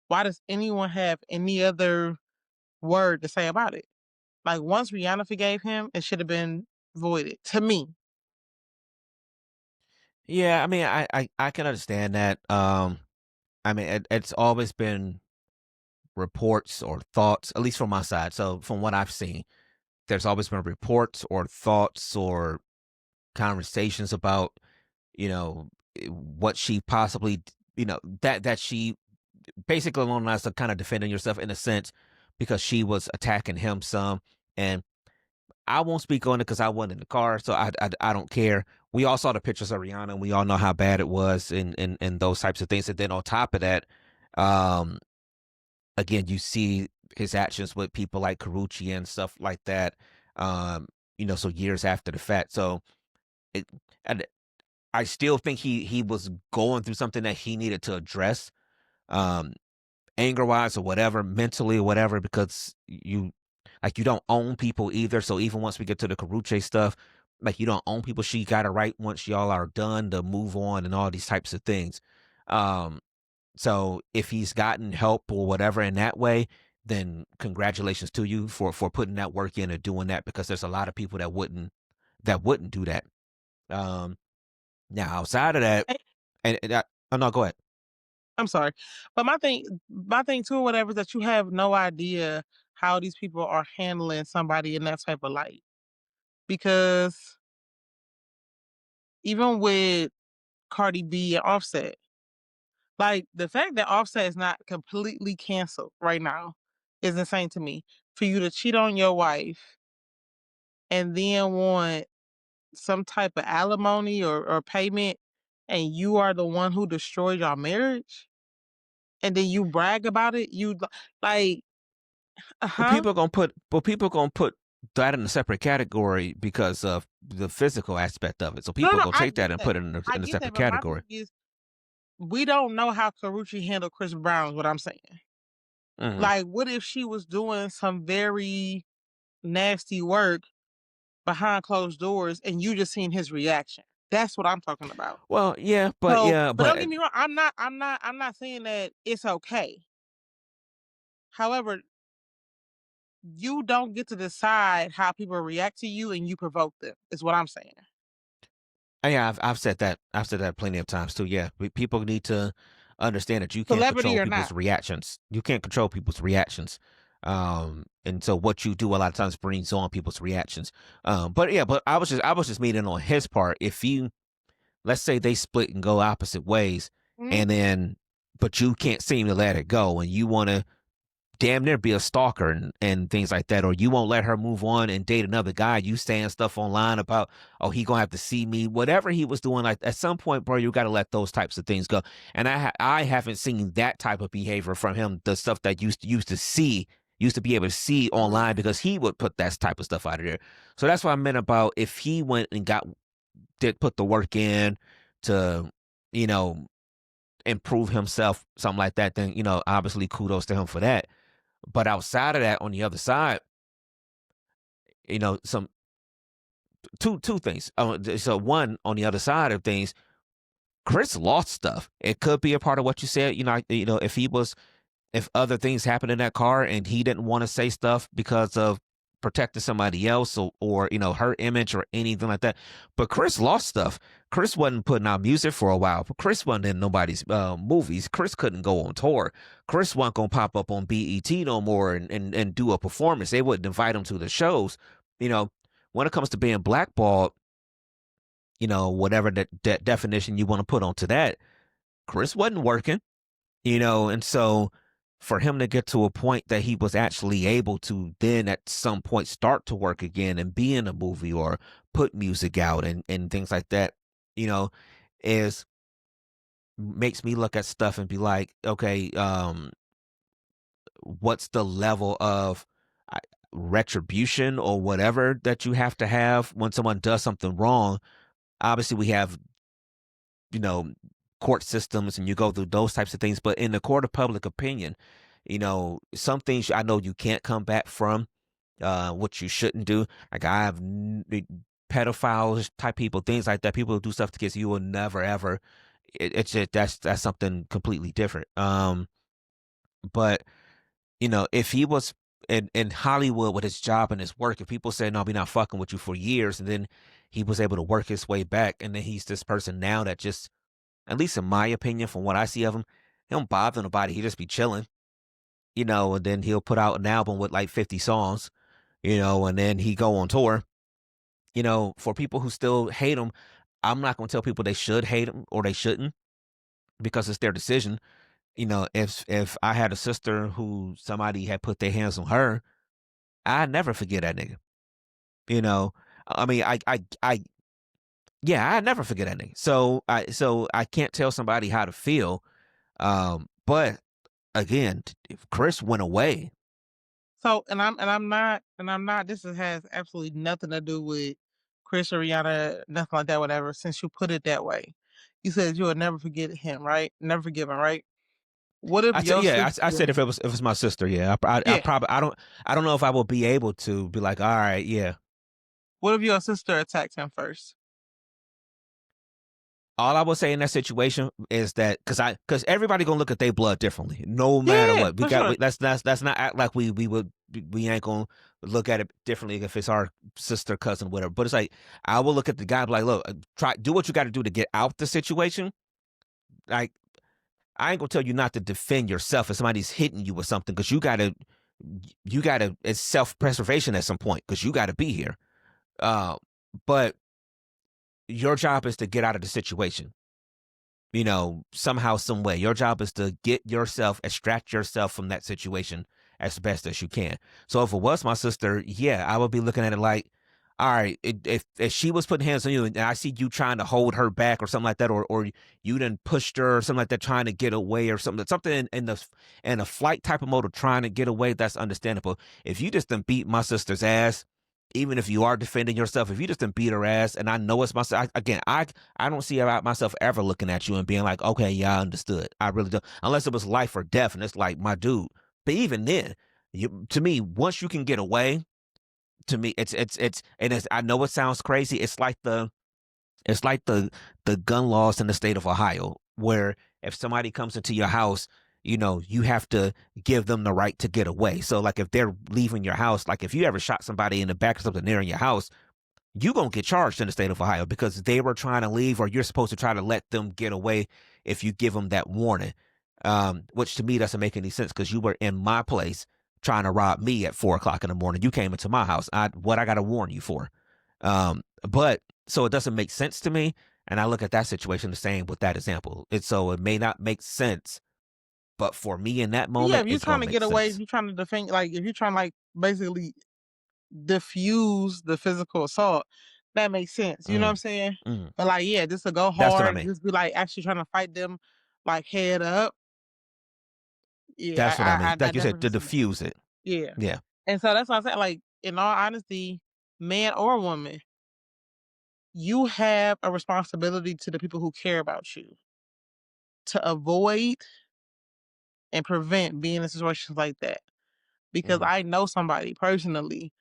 why does anyone have any other word to say about it? Like once Rihanna forgave him, it should have been voided to me. Yeah, I mean, I can understand that. I mean, it's always been reports or thoughts, at least from my side. So from what I've seen, there's always been reports or thoughts or conversations about, what she possibly, that she basically along the lines of kind of defending yourself in a sense because she was attacking him some. And I won't speak on it because I wasn't in the car, so I don't care. We all saw the pictures of Rihanna, and we all know how bad it was, and those types of things. And then on top of that, um, again, you see his actions with people like Carucci and stuff like that. Um, so years after the fact. So it, and I still think he was going through something that he needed to address. Um, Anger wise or whatever, mentally or whatever, because you don't own people either. So even once we get to the Karuche stuff, like you don't own people. She got it right once y'all are done to move on and all these types of things. Um, so if he's gotten help or whatever in that way, then congratulations to you for putting that work in and doing that because there's a lot of people that wouldn't do that. Um, Now outside of that, Eh, and oh no, go ahead. I'm sorry, but my thing too, or whatever, is that you have no idea how these people are handling somebody in that type of light. Because even with Cardi B and Offset, like the fact that Offset is not completely canceled right now is insane to me. For you to cheat on your wife and then want some type of alimony or payment, and you are the one who destroyed your marriage, and then you brag about it, like, huh? But people gonna put that in a separate category because of the physical aspect of it. So No, no, people no, gonna I take that get and that. put it in I a get that, separate but my thing category. is we don't know how Karrueche handled Chris Brown is what I'm saying. Hmm. Like, what if she was doing some very nasty work behind closed doors and you just seen his reaction? That's what I'm talking about. Well, yeah, but So, yeah, but don't but get me wrong, I'm not saying that it's okay. However, you don't get to decide how people react to you and you provoke them, is what I'm saying. yeah, I've said that. I've said that plenty of times too. Yeah, people need to understand that you can't Celebrity control or people's not. reactions. You can't control people's reactions. And so what you do a lot of times brings on people's reactions. But yeah, but I was just meaning on his part. If you let's say they split and go opposite ways, Mhm. and then but you can't seem to let it go, and you want to damn near be a stalker and things like that, or you won't let her move on and date another guy. You saying stuff online about, oh, he gonna have to see me, whatever he was doing. Like at some point, bro, you got to let those types of things go. And I haven't seen that type of behavior from him. The stuff that used to be able to see online because he would put that type of stuff out of there. So that's what I meant about if he went and did put the work in to, you know, improve himself, something like that, then obviously kudos to him for that. But outside of that, on the other side, some two things. So one on the other side of things, Chris lost stuff. It could be a part of what you said. If other things happened in that car and he didn't want to say stuff because of protecting somebody else or her image or anything like that. But Chris lost stuff. Chris wasn't putting out music for a while. But Chris wasn't in nobody's movies. Chris couldn't go on tour. Chris wasn't gonna pop up on BET no more and do a performance. They wouldn't invite him to the shows. You know, when it comes to being blackballed, whatever that definition you want to put onto that, Chris wasn't working. And so for him to get to a point that he was actually able to then at some point start to work again and be in a movie or put music out and things like that, you know, is makes me look at stuff and be like, okay, what's the level of uh, retribution or whatever that you have to have when someone does something wrong? Obviously, we have you know, court systems and you go through those types of things. But in the court of public opinion, some things I know you can't come back from, what you shouldn't do. Like I have pedophiles type people, things like that. People who do stuff to kids, you will never ever. It's just that's something completely different. But if he was in Hollywood with his job and his work, if people say no, we're not fucking with you for years, and then he was able to work his way back, and then he's this person now that just, at least in my opinion, from what I see of him, he don't bother nobody. He just be chilling, and then he'll put out an album with like 50 songs, and then he go on tour. For people who still hate him, I'm not going to tell people they should hate him or they shouldn't because it's their decision. If I had a sister who somebody had put their hands on her, I never forget that nigga. You know, I mean, yeah, I never forget that nigga. So I can't tell somebody how to feel. But again, if Chris went away, So, and I'm not. Has absolutely nothing to do with Chris or Rihanna, nothing like that. Whatever. Since you put it that way, you said you would never forget him, right? Never forgive him, right? What if I said, your yeah, I sister? said if it's my sister, yeah, I Yeah. probably I don't know if I will be able to be like, all right, yeah. What if your sister attacked him first? All I will say in that situation is that because everybody gonna look at their blood differently, no matter Yeah, what. We for got sure. that's not act like we ain't gonna look at it differently if it's our sister, cousin, whatever. But it's like I will look at the guy and be like, look, try do what you got to do to get out the situation. Like I ain't gonna tell you not to defend yourself if somebody's hitting you with something because you gotta it's self preservation at some point because you got to be here. Uh, but your job is to get out of the situation, somehow, some way. Your job is to extract yourself from that situation as best as you can. So if it was my sister, yeah, I would be looking at it like, all right, if she was putting hands on you and I see you trying to hold her back or something like that, or you done pushed her or something like that, trying to get away or something in a flight type of mode of trying to get away, that's understandable. If you just done beat my sister's ass, even if you are defending yourself, if you just done beat her ass, and I know it's myself, I don't see about myself ever looking at you and being like, okay, yeah, I understood. I really don't, unless it was life or death, and it's like, my dude. But even then, to me, once you can get away, to me, and I know it sounds crazy. It's like the gun laws in the state of Ohio, where if somebody comes into your house, you have to give them the right to get away. So, like, if they're leaving your house, like if you ever shot somebody in the back or something near in your house, you gonna get charged in the state of Ohio because they were trying to leave, or you're supposed to try to let them get away if you give them that warning. Which to me doesn't make any sense because you were in my place trying to rob me at 4 o'clock in the morning. You came into my house. What I got to warn you for? But so it doesn't make sense to me, and I look at that situation the same with that example. It may not make sense, but for me in that Yeah, moment, if you're it's trying gonna to make get away, if sense. you're trying to defend, like if you're trying to like basically diffuse the physical assault, that makes sense. You know what I'm Mm, saying? mm. But like, yeah, just to go That's what I hard, mean. just be like actually trying to fight them like head up. Yeah, That's what I mean. I Like you said, definitely to see that. diffuse it. Yeah. Yeah. And so that's what I said. Like, in all honesty, man or woman, you have a responsibility to the people who care about you to avoid and prevent being in situations like that. Because Mm. I know somebody personally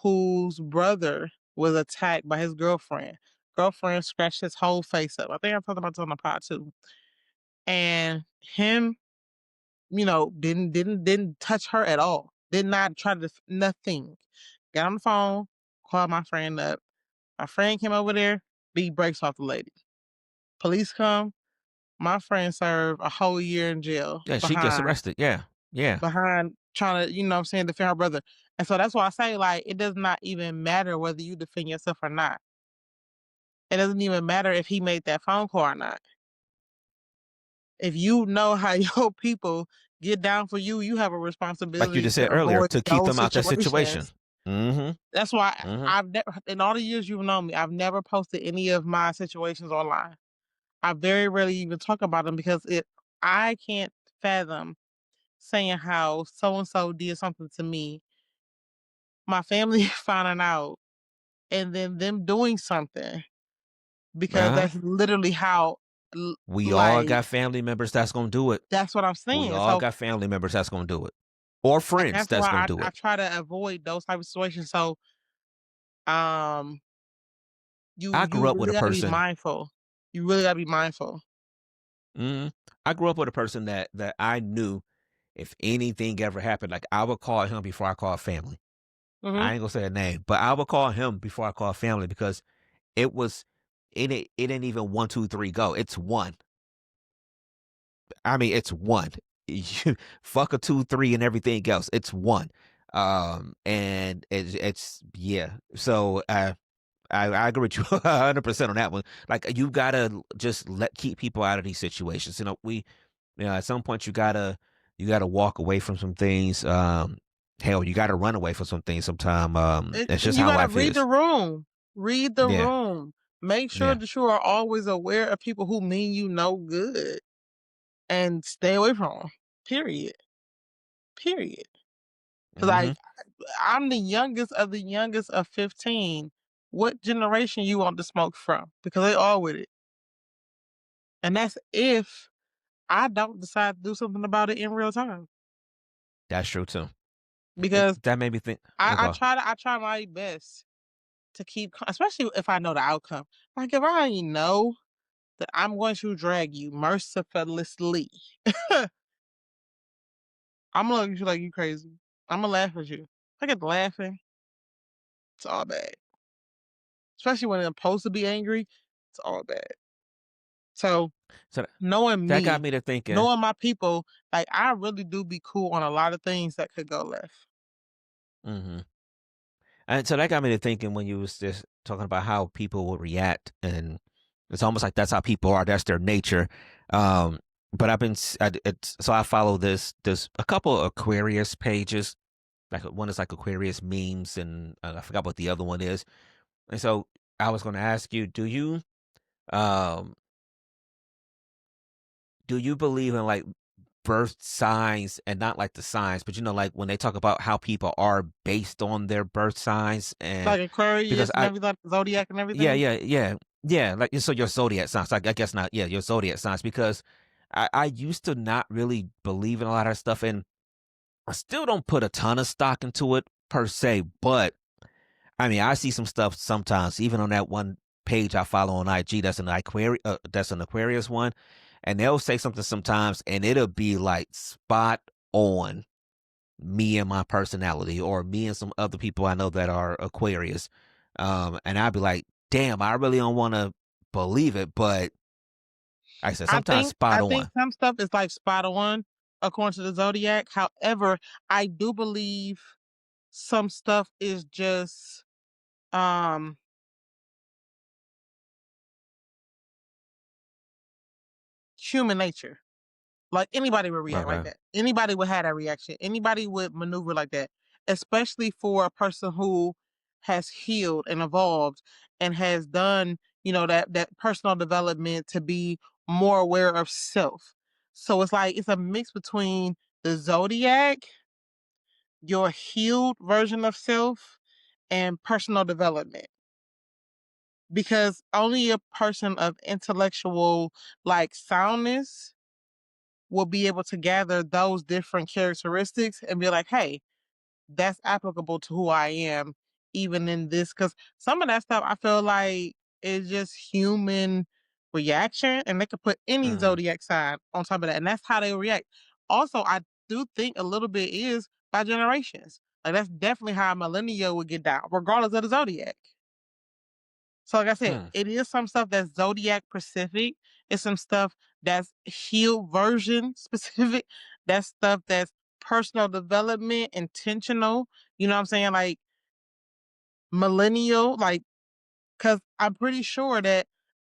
whose brother was attacked by his girlfriend. Girlfriend scratched his whole face up. I think I talked about this on the pod too. And him, didn't touch her at all. Did not try to nothing. Got on the phone, called my friend up. My friend came over there, beat brakes off the lady. Police come. My friend served a whole year in jail Yeah, she gets behind arrested. Yeah. Yeah. trying to, what I'm saying, defend her brother. And so that's why I say, like, it does not even matter whether you defend yourself or not. It doesn't even matter if he made that phone call or not. If you know how your people get down for you, you have a Like you responsibility just said to earlier, avoid to keep those them out that situation. situations. Mm-hmm. That's why Mm-hmm. I've never, in all the years you've known me, I've never posted any of my situations online. I very rarely even talk about them because I can't fathom saying how so and so did something to me, my family finding out, and then them doing something because Uh-huh. that's literally how, We all like, got family members that's gonna do it. that's what I'm We saying. all So, got family members that's gonna do it. Or and friends that's that's why gonna do I it. try to avoid those type of situations. So, um, I you grew up with really a got to be person. mindful. You really got to be mindful. mm, I grew up with a person that I knew. if anything ever happened, like I would call him before I call family. Mhm. I ain't gonna say a name, but I would call him before I call family because it was it ain't even 1, 2, 3 go. It's one. I mean, it's one. You fuck a 2, 3 and everything else. It's one. And it's yeah. So I agree with you 100% on that one. Like you gotta just keep people out of these situations. At some point you gotta walk away from some things. Hell, you gotta run away from some things sometime. It's just You how gotta life read is. the room. Read the Yeah, room. Make sure yeah. that you are always aware of people who mean you no good and stay away from them. Period. Period. Cause Hmm. I'm the youngest of the youngest of 15. What generation you want to smoke from? Because they all with it. And that's if I don't decide to do something about it in real time. That's true too. Because That made me think. I Okay. try my best to keep, especially if I know the outcome. Like if I know that I'm going to drag you mercilessly, I'm gonna look at you like you crazy. I'm gonna laugh at you. I get laughing. It's all bad. Especially when I'm supposed to be angry. It's all bad. So So knowing that got me, me to thinking. knowing my people, like I really do be cool on a lot of things that could go left. Hmm. And so that got me to thinking when you was just talking about how people will react, and it's almost like that's how people are. That's their nature. Um, but so I follow this a couple of Aquarius pages. Like one is like Aquarius memes, and I forgot what the other one is. And so I was going to ask you, um do you believe in like birth signs, and not like the signs, but like when they talk about how people are based on their birth signs, and Like because Aquarius and I everything, Zodiac and yeah, everything. yeah, yeah, yeah. Like so, your zodiac signs. Like I guess not. Yeah, your zodiac signs. Because I used to not really believe in a lot of stuff, and I still don't put a ton of stock into it per se. But I mean, I see some stuff sometimes, even on that one page I follow on IG. That's an Aquarius one, and they'll say something sometimes, and it'll be like spot on me and my personality, or me and some other people I know that are Aquarius. And I'd be like, damn, I really don't want to believe it, but like I said sometimes spot I think on. some stuff is like spot on according to the Zodiac. However, I do believe some stuff is just um human nature. Like anybody would react like Okay. that. Anybody would have that reaction. Anybody would maneuver like that, especially for a person who has healed and evolved and has done, that personal development to be more aware of self. So it's like it's a mix between the zodiac, your healed version of self, and personal development. Because only a person of intellectual like soundness will be able to gather those different characteristics and be like, hey, that's applicable to who I am, even in this. Because some of that stuff I feel like is just human reaction, and they could put any Mm. zodiac sign on top of that, and that's how they react. Also, I do think a little bit is by generations. Like that's definitely how a millennial would get down, regardless of the zodiac. So, like I said, Hmm. it is some stuff that's zodiac specific. It's some stuff that's healed version specific. That's stuff that's personal development, intentional. You know what I'm saying? Like millennial, like, because I'm pretty sure that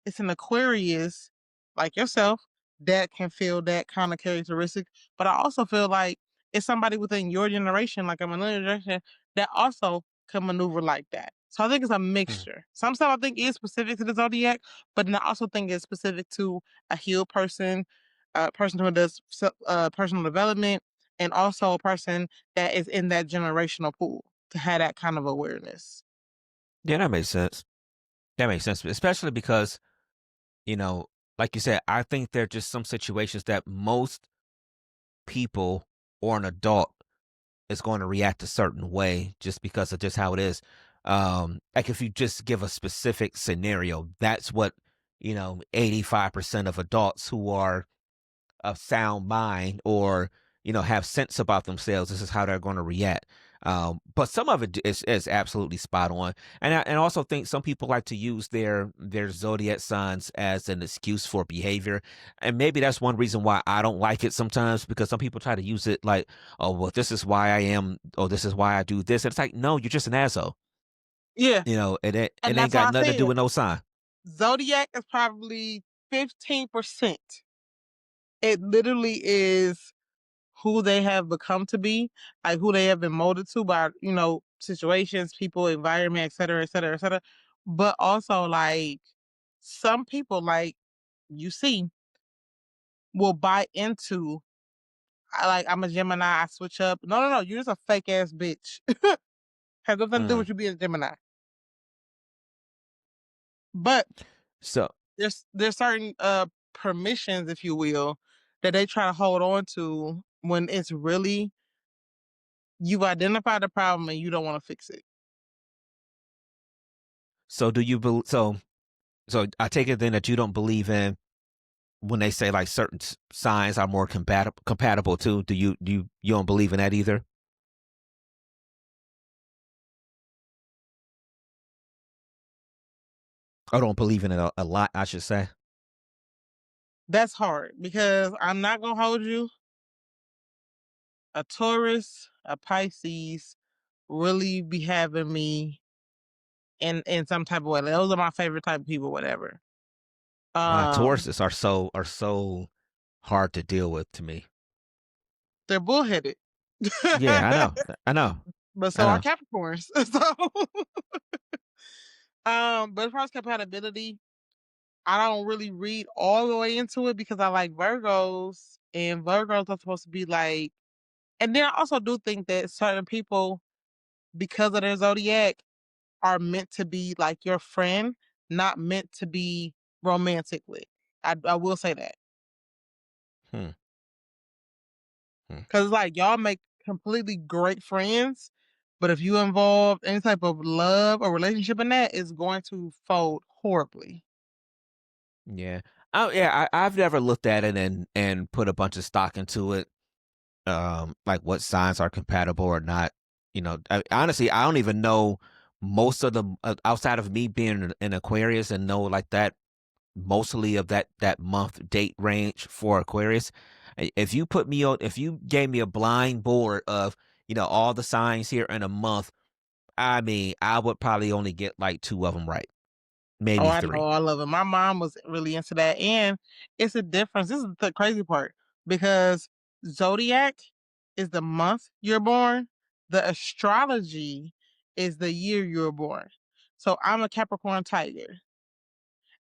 it's an Aquarius like yourself that can feel that kind of characteristic. But I also feel like it's somebody within your generation, like a millennial generation, that also can maneuver like that. So I think it's a Hmm. mixture. Some stuff I think is specific to the zodiac, but then I also think it's specific to a healed person, a person who does personal development, and also a person that is in that generational pool to have that kind of awareness. Yeah, that makes sense. That makes sense, especially because you know, like you said, I think there are just some situations that most people or an adult is going to react a certain way just because of just how it is. Like if you just give a specific scenario, that's what 85% of adults who are of sound mind, or have sense about themselves. This is how they're going to react. But some of it is absolutely spot on, and I also think some people like to use their zodiac signs as an excuse for behavior, and maybe that's one reason why I don't like it sometimes, because some people try to use it like, oh well, this is why I am, or this is why I do this, and it's like, no, you're just an asshole. Yeah, It and ain't that's why got I nothing to do said with no sign. zodiac is probably 15%. It literally is who they have become to be, like who they have been molded to by, situations, people, environment, et cetera, et cetera, et cetera. But also, like, some people, like you see, will buy into, I'm a Gemini, I switch up. No, no, no, you're just a fake ass bitch. Has nothing to do Mm. with you being a Gemini. But So there's certain permissions, if you will, that they try to hold on to when it's really you've identified the problem and you don't want to fix it. so do you bel so I take it then that you don't believe in when they say like certain signs are more compatible too. You don't believe in that either? I don't believe in it a lot, I should say. That's hard because I'm not gonna hold you. A Taurus, a Pisces really be having me in some type of way. Those are my favorite type of people, whatever. Um, Tauruses are so hard to deal with to me. they're bullheaded. Yeah, I know. I know. But I so are know. Capricorns. But as far as compatibility, I don't really read all the way into it because I like Virgos, and Virgos are supposed to be like, and then I also do think that certain people, because of their zodiac, are meant to be like your friend, not meant to be romantic with. I will say that. Hmm. Hmm. Cause like y'all make completely great friends, but if you involve any type of love or relationship in that, it's going to fold horribly. Yeah. Oh yeah, I've never looked at it and put a bunch of stock into it. Like what signs are compatible or not. Honestly, I don't even know most of them outside of me being an Aquarius, and know like that mostly of that month date range for Aquarius. If you gave me a blind board of all the signs here in a month, I mean, I would probably only get like two of them right, Oh, maybe I know, three. I love it. My mom was really into that, and it's a difference. This is the crazy part because zodiac is the month you're born, the astrology is the year you're born. So I'm a Capricorn Tiger,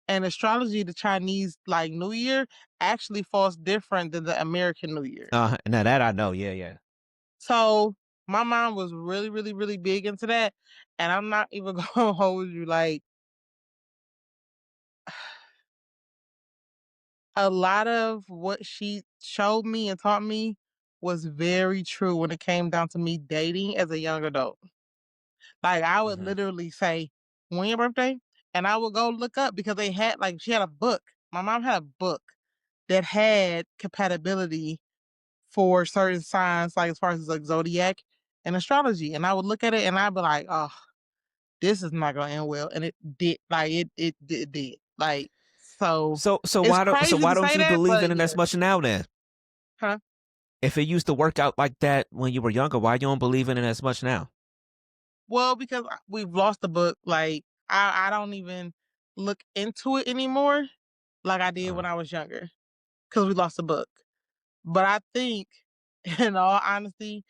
and astrology, the Chinese like New Year, actually falls different than the American New Year. Now that I know, yeah, yeah. So my mom was really, really, really big into that, and I'm not even gonna hold you like a lot of what she showed me and taught me was very true when it came down to me dating as a young adult. Like I would Hmm. literally say, "When your birthday?" And I would go look up because they had like she had a book. My mom had a book that had compatibility for certain signs, like as far as like zodiac and astrology. And I would look at it and I'd be like, "Oh, this is not gonna end well." And it did. Like it did. Like so, So it's so crazy why to don't say you that, believe but in it as yes, much now then? huh? If it used to work out like that when you were younger, why you don't believe in it as much now? Well, because we've lost the book, like, I don't even look into it anymore like I did Uh, when I was younger, because we lost the book. But I think, in all honesty,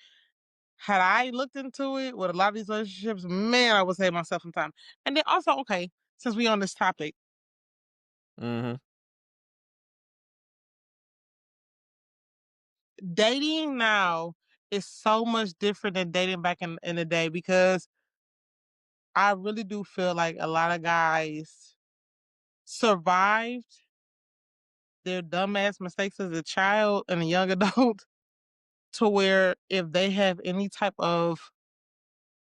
had I looked into it with a lot of these relationships, man, I would save myself some time. And then also, okay, since we on this topic, hmm. dating now is so much different than dating back in the day because I really do feel like a lot of guys survived their dumbass mistakes as a child and a young adult to where if they have any type of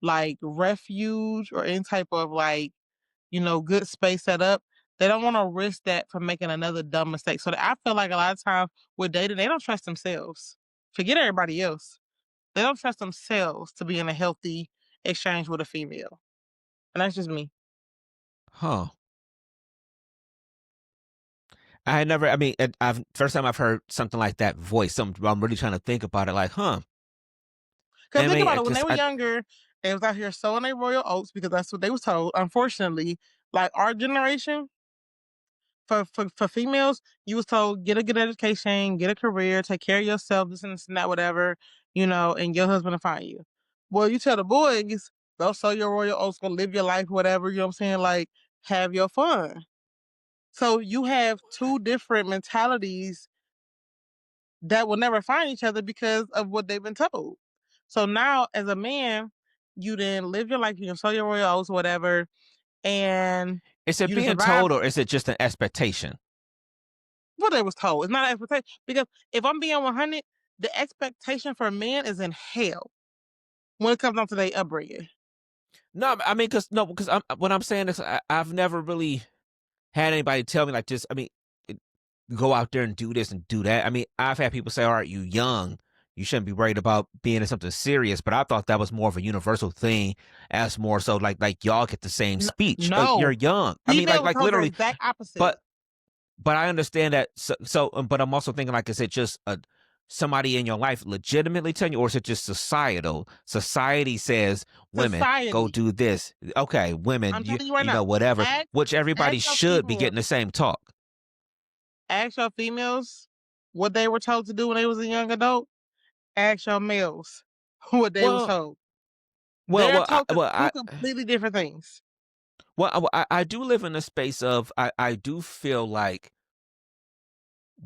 like refuge or any type of like, good space set up, they don't want to risk that from making another dumb mistake. So I feel like a lot of times with dating, they don't trust themselves. Forget everybody else. They don't trust themselves to be in a healthy exchange with a female. And that's just me. Huh. I had never. I mean, I've first time I've heard something like that voice. I'm really trying to think about it. Like, huh? Because I think mean, about it, when they because were younger, they was out here sowing their royal oats because that's what they was told. Unfortunately, like our generation, for females, you was told get a good education, get a career, take care of yourself, this and that, whatever, and your husband will find you. Well, you tell the boys, go sow your royal oats, go live your life, whatever, you know what I'm saying? Like, have your fun. So you have two different mentalities that will never find each other because of what they've been told. So now, as a man, you then live your life, you can sow your royal oats, whatever, and is it you just being survive told or is it just an expectation? what they was told. It's not an expectation because if I'm being 100, the expectation for men is in hell when it comes down to their upbringing. No, I mean, because no, because what I'm saying is I've never really had anybody tell me like this. I mean, it- go out there and do this and do that. I mean, I've had people say, "All right, you young, you shouldn't be worried about being in something serious." But I thought that was more of a universal thing, as more so like y'all get the same speech. You're No, young. I mean, female was like told the literally. exact opposite. But I understand that. But I'm also thinking, like, is it just somebody in your life legitimately telling you, or is it just societal? Society says women go Society. do this. Okay, women, I'm telling you right now. whatever. Ask, Which everybody ask your should be females. getting the same talk. Ask your females what they were told to do when they was a young adult. Ask your males what they was Well, told. They're told to well, two completely different things. I do live in a space of I do feel like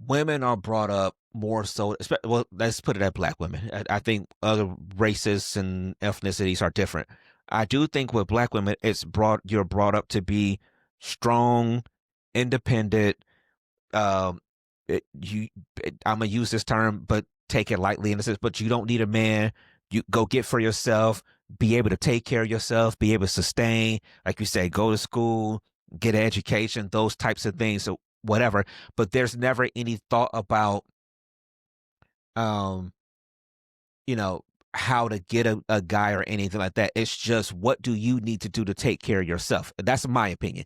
women are brought up more so. Well, let's put it at black women. I think other races and ethnicities are different. I do think with black women, you're brought up to be strong, independent. Um, you, I'm gonna use this term, but take it lightly in a sense. But you don't need a man. You go get for yourself. Be able to take care of yourself. Be able to sustain, like you say, go to school, get an education, those types of things. So whatever. But there's never any thought about, um, you know, how to get a guy or anything like that. It's just what do you need to do to take care of yourself. That's my opinion.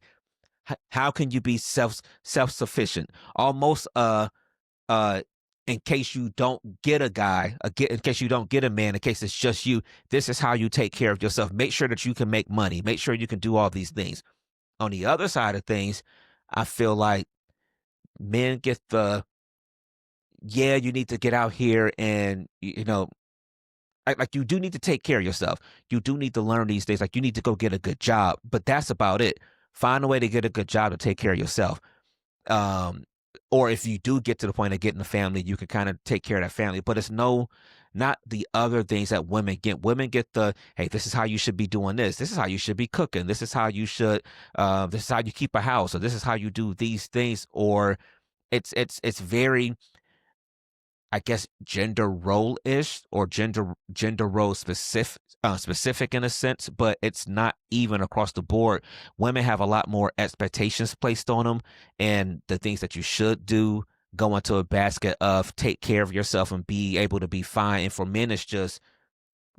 How can you be self sufficient? Almost uh in case you don't get a guy, in case you don't get a man, in case it's just you, this is how you take care of yourself. Make sure that you can make money. Make sure you can do all these things. On the other side of things, I feel like men get the yeah, you need to get out here and like you do need to take care of yourself. You do need to learn these things. Like you need to go get a good job, but that's about it. Find a way to get a good job to take care of yourself. um or if you do get to the point of getting a family, you can kind of take care of that family, but it's not the other things that women get the hey, this is how you should be doing this is how you should be cooking, this is how you should this is how you keep a house, or this is how you do these things, or it's very, I guess, gender role ish, or gender role specific in a sense, but it's not even across the board. Women have a lot more expectations placed on them, and the things that you should do go into a basket of take care of yourself and be able to be fine. And for men, it's just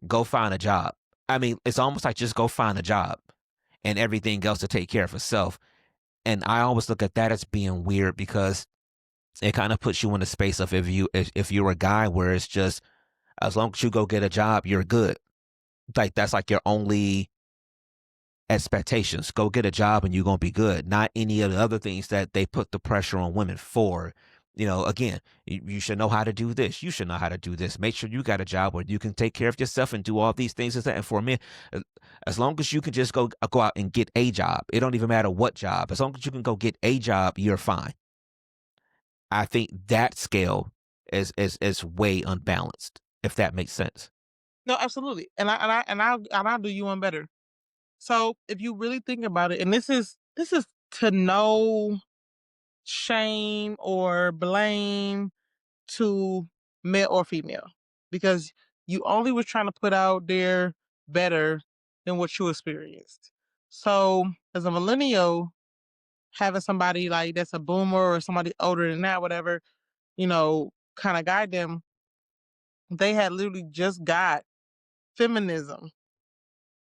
go find a job. I mean, it's almost like just go find a job and everything else to take care of itself. And I always look at that as being weird because it kind of puts you in the space of if you're a guy where it's just as long as you go get a job, you're good. Like that's like your only expectations. Go get a job and you're gonna be good. Not any of the other things that they put the pressure on women for. Again, you should know how to do this. You should know how to do this. Make sure you got a job where you can take care of yourself and do all these things. And for men, uh, as long as you can just go out and get a job, it don't even matter what job. As long as you can go get a job, you're fine. I think that scale is way unbalanced, if that makes sense. No, absolutely. And I'll do you one better. So if you really think about it, and this is to no shame or blame to male or female, because you only was trying to put out there better than what you experienced. So as a millennial, having somebody like that's a boomer or somebody older than that, whatever, kind of guide them. they had literally just got feminism,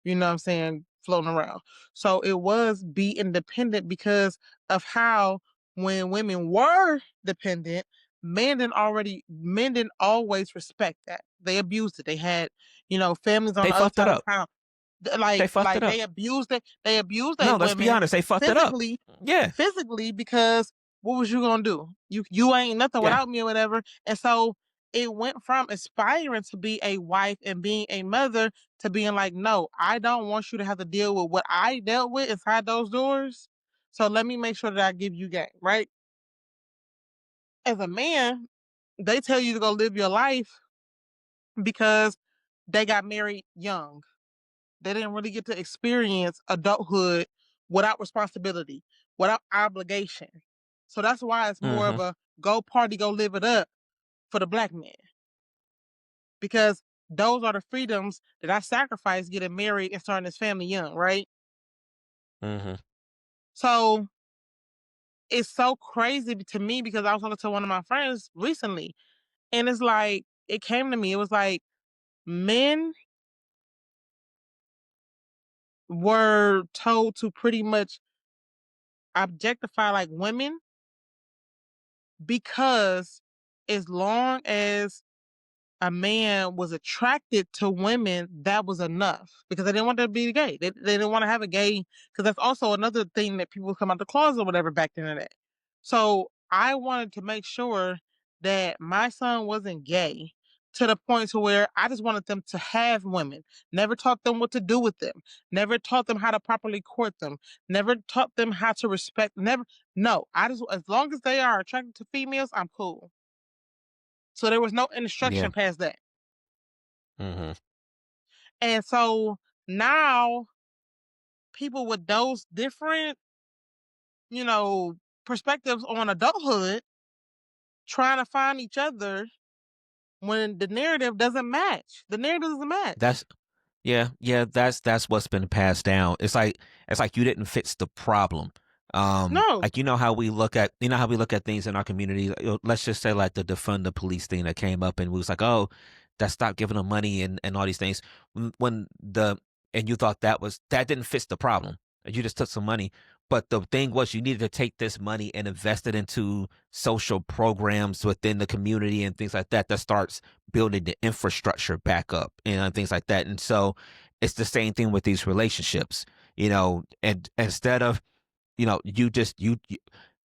you know what I'm saying, floating around. So it was be independent because of how when women were dependent, men didn't always respect that. They abused it. They had, families on They the other fucked it side of up. town. They fucked it Like up. they abused their No, let's be women honest. They fucked it up. physically, Yeah. because what was you gonna do? You ain't nothing Yeah. without me or whatever. And so it went from aspiring to be a wife and being a mother to being like, no, I don't want you to have to deal with what I dealt with inside those doors. So let me make sure that I give you game, right? As a man, they tell you to go live your life because they got married young. They didn't really get to experience adulthood without responsibility, without obligation. So that's why it's more of Mm-hmm. a go party, go live it up for the black man. Because those are the freedoms that I sacrificed getting married and starting this family young, right? Mm-hmm. So it's so crazy to me because I was talking to one of my friends recently, and it's like it came to me. It was like men were told to pretty much objectify like women because as long as a man was attracted to women, that was enough because they didn't want to be gay. They didn't want to have a gay because that's also another thing that people come out the closet or whatever back then. That. So I wanted to make sure that my son wasn't gay to the point to where I just wanted them to have women. Never taught them what to do with them. Never taught them how to properly court them. Never taught them how to respect. Never. No, I just as long as they are attracted to females, I'm cool. So there was no Yeah. instruction past that. Mm-hmm. And so now people with those different, you know, perspectives on adulthood trying to find each other when the narrative doesn't match. The narrative doesn't match. That's Yeah, yeah, that's what's been passed down. It's like you didn't fix the problem. No. Like you know how we look at things in our community. Let's just say like the defund the police thing that came up, and we was like, oh, that stop giving them money and all these things. When the and you thought that didn't fix the problem. You just took some money, but the thing was you needed to take this money and invest it into social programs within the community and things like that starts building the infrastructure back up and things like that. And so it's the same thing with these relationships, and instead of, you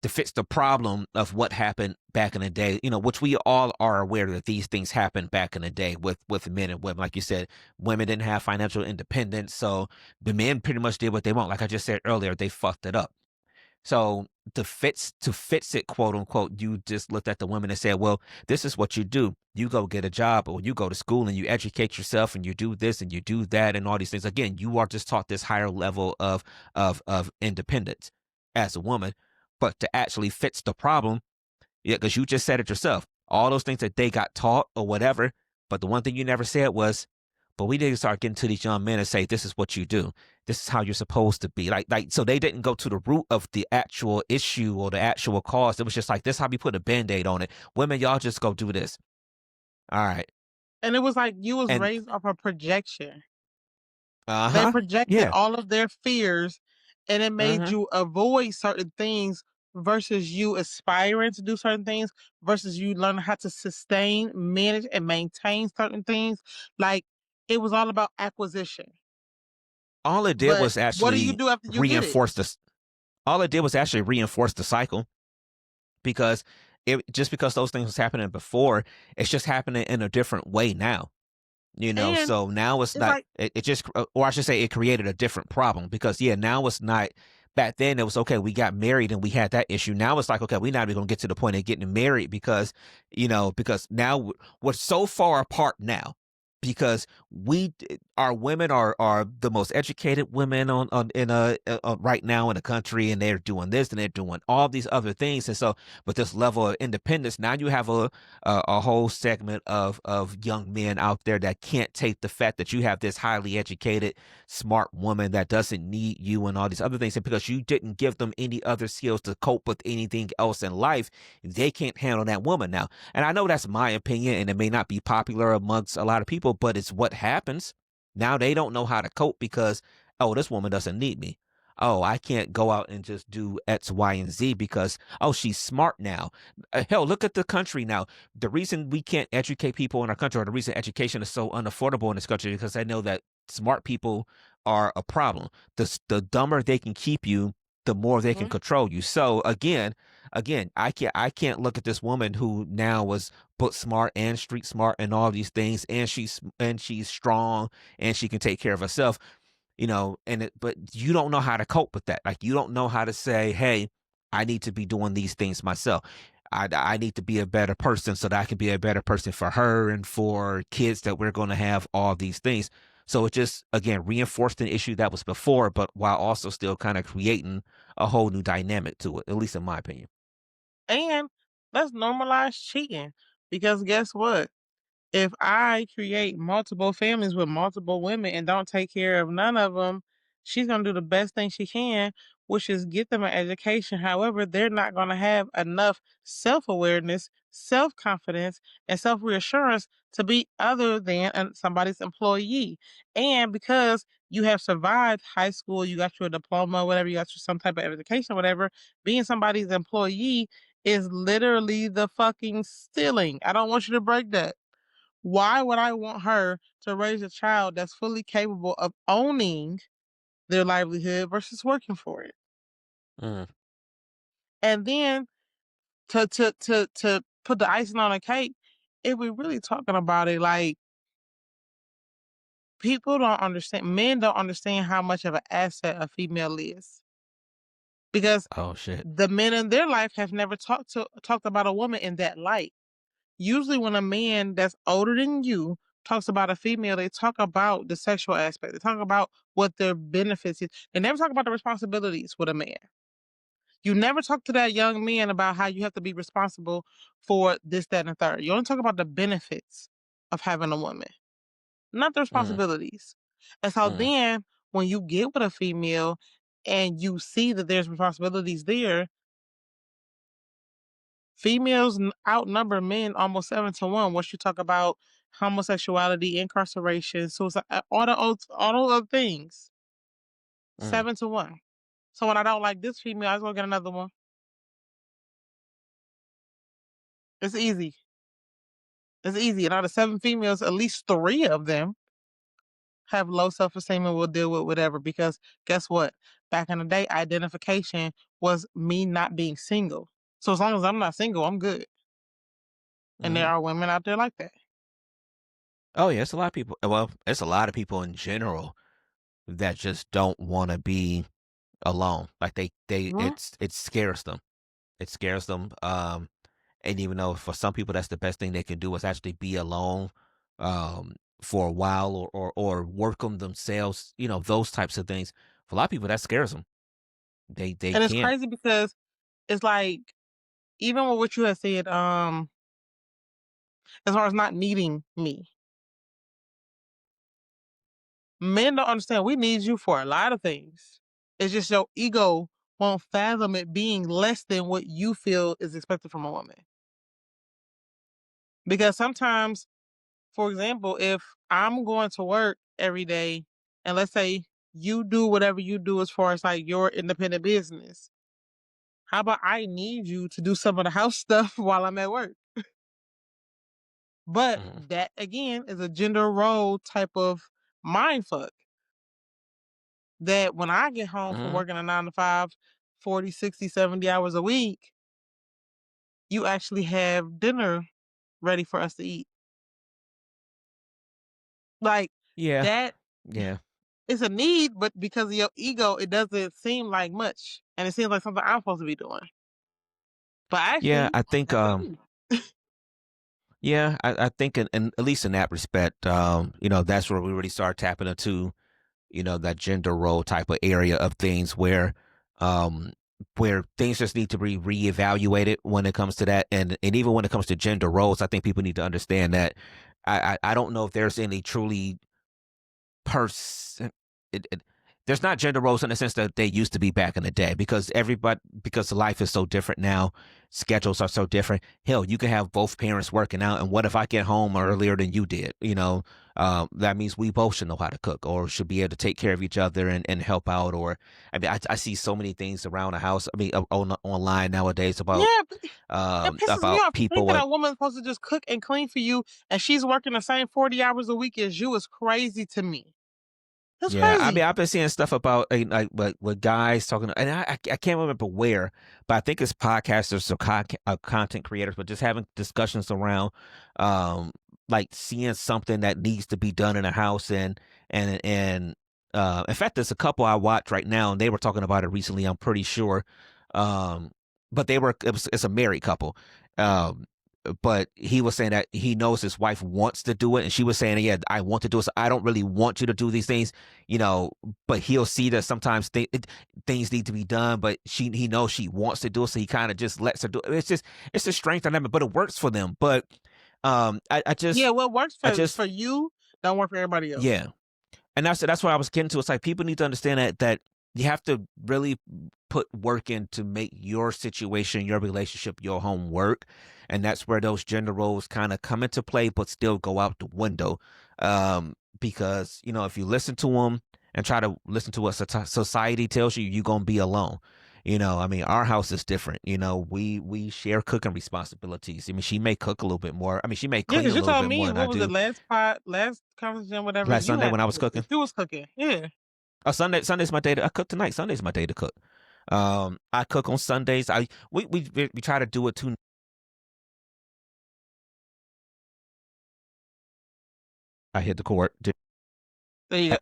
to fix the problem of what happened back in the day, which we all are aware that these things happened back in the day with men and women. Like you said, women didn't have financial independence. So the men pretty much did what they want. Like I just said earlier, they fucked it up. So to fix it, quote unquote, you just looked at the women and said, well, this is what you do. You go get a job or you go to school and you educate yourself and you do this and you do that and all these things. Again, you are just taught this higher level of independence as a woman. But to actually fix the problem, yeah, because you just said it yourself, all those things that they got taught or whatever. But the one thing you never said was, but we didn't start getting to these young men and say, this is what you do. This is how you're supposed to be. So they didn't go to the root of the actual issue or the actual cause. It was just like, this is how we put a band-aid on it. Women, y'all just go do this. All right. And it was like you was And raised off a projection. They uh-huh. projected Yeah. all of their fears and it made Mm-hmm. you avoid certain things versus you aspiring to do certain things versus you learn how to sustain, manage, and maintain certain things. Like it was all about acquisition. All it did But was what do you actually do after you get it? reinforce this. All it did was actually reinforce the cycle because because those things was happening before, it's just happening in a different way now. And So now it's it's not, like, it just, or I should say it created a different problem because, yeah, now it's not, back then it was okay, we got married and we had that issue. Now it's like, okay, we're not even going to get to the point of getting married because, because now we're so far apart now. because our women are the most educated women on in right now in the country, and they're doing this and they're doing all these other things. And so with this level of independence, now you have a whole segment of young men out there that can't take the fact that you have this highly educated smart woman that doesn't need you and all these other things. And because you didn't give them any other skills to cope with anything else in life, they can't handle that woman now. And I know that's my opinion, and it may not be popular amongst a lot of people, but it's what happens. Now they don't know how to cope because, oh, this woman doesn't need me. Oh, I can't go out and just do X, Y, and Z because, oh, she's smart now. Hell, look at the country now. The reason we can't educate people in our country, or the reason education is so unaffordable in this country, because I know that smart people are a problem. The dumber they can keep you, the more they can Mhm. control you. So again, I can't look at this woman who now was book smart and street smart and all these things, and she's strong and she can take care of herself, but you don't know how to cope with that. Like, you don't know how to say, hey, I need to be doing these things myself. I need to be a better person so that I can be a better person for her and for kids that we're going to have, all these things. So it just, again, reinforced an issue that was before, but while also still kind of creating a whole new dynamic to it, at least in my opinion. And let's normalize cheating because guess what? If I create multiple families with multiple women and don't take care of none of them, she's gonna do the best thing she can, which is get them an education. However, they're not gonna have enough self-awareness, self-confidence, and self-reassurance to be other than somebody's employee. And because you have survived high school, you got your diploma, whatever, you got your some type of education, whatever, being somebody's employee is literally the fucking stealing. I don't want you to break that. Why would I want her to raise a child that's fully capable of owning their livelihood versus working for it? Mm. And then to put the icing on a cake, if we're really talking about it, like people don't understand, men don't understand how much of an asset a female is because Oh shit. the men in their life have never talked about a woman in that light. Usually when a man that's older than you talks about a female, they talk about the sexual aspect. They talk about what their benefits is. They never talk about the responsibilities with a man. You never talk to that young man about how you have to be responsible for this, that, and the third. You only talk about the benefits of having a woman, not the Mm. responsibilities. And so Mm. then when you get with a female and you see that there's responsibilities there, females outnumber men almost 7-1 once you talk about homosexuality, incarceration, suicide, all those other things. Mm. 7-1. So when I don't like this female, I just go get another one. It's easy. It's easy. And out of 7 females, at least 3 of them have low self-esteem and will deal with whatever. Because guess what? Back in the day, identification was me not being single. So as long as I'm not single, I'm good. And there Mm. are women out there like that. Oh yeah, it's a lot of people. Well, it's a lot of people in general that just don't want to be alone. Like they Mhm. it scares them. It scares them. And even though for some people that's the best thing they can do is actually be alone, for a while, or work on themselves. Those types of things. For a lot of people, that scares them. They And it's can't. crazy because it's like even with what you had said, as far as not needing me, men don't understand we need you for a lot of things. It's just your ego won't fathom it being less than what you feel is expected from a woman. Because sometimes, for example, if I'm going to work every day and let's say you do whatever you do as far as like your independent business, how about I need you to do some of the house stuff while I'm at work? But Mm-hmm. that again is a gender role type of mind fuck that when I get home from Mm-hmm. working a 9 to 5, 40, 60, 70 hours a week, you actually have dinner ready for us to eat. Like Yeah. that Yeah. is a need, but because of your ego, it doesn't seem like much. And it seems like something I'm supposed to be doing. But Yeah. actually, I think. that's a need. Yeah, I think in at least in that respect, that's where we really start tapping into, that gender role type of area of things um, where things just need to be reevaluated when it comes to that, and even when it comes to gender roles, I think people need to understand that. I don't know if there's any truly person it, there's not gender roles in the sense that they used to be back in the day, because life is so different now, schedules are so different. Hell, you can have both parents working out, and what if I get home earlier than you did? That means we both should know how to cook, or should be able to take care of each other and help out. Or I mean, I see so many things around the house, I mean, online nowadays Yeah, but it pisses me about off. To think people that at a woman's supposed to just cook and clean for you, and she's working the same 40 hours a week as you is crazy to me. That's Yeah, I mean, crazy. I've been seeing stuff about like with guys talking, and I can't remember where, but I think it's podcasters or content creators, but just having discussions around, um, like seeing something that needs to be done in a house, and in fact, there's a couple I watch right now, and they were talking about it recently. I'm pretty sure, um, but it's a married couple, um, but he was saying that he knows his wife wants to do it, and she was saying, yeah, I want to do it, so I don't really want you to do these things, you know, but he'll see that sometimes things need to be done, but he knows she wants to do it, so he kind of just lets her do it. It's a strange dynamic, but it works for them. But Yeah, what works I for just, you don't work for everybody else. yeah, and that's what I was getting to. It's like people need to understand that you have to really put work in to make your situation, your relationship, your home work, and that's where those gender roles kind of come into play, but still go out the window. Because if you listen to them and try to listen to what society tells you, you're gonna be alone. I mean, our house is different. We share cooking responsibilities. I mean, she may cook a little bit more. I mean, she may Yeah, clean because a you little told bit more me than I what was it do. last conversation, whatever Last you Sunday had when I was cooking. you was cooking. Yeah. Sunday's my day to I cook tonight. Sunday's my day to cook. I cook on Sundays. We try to do it too. I hit the court. There you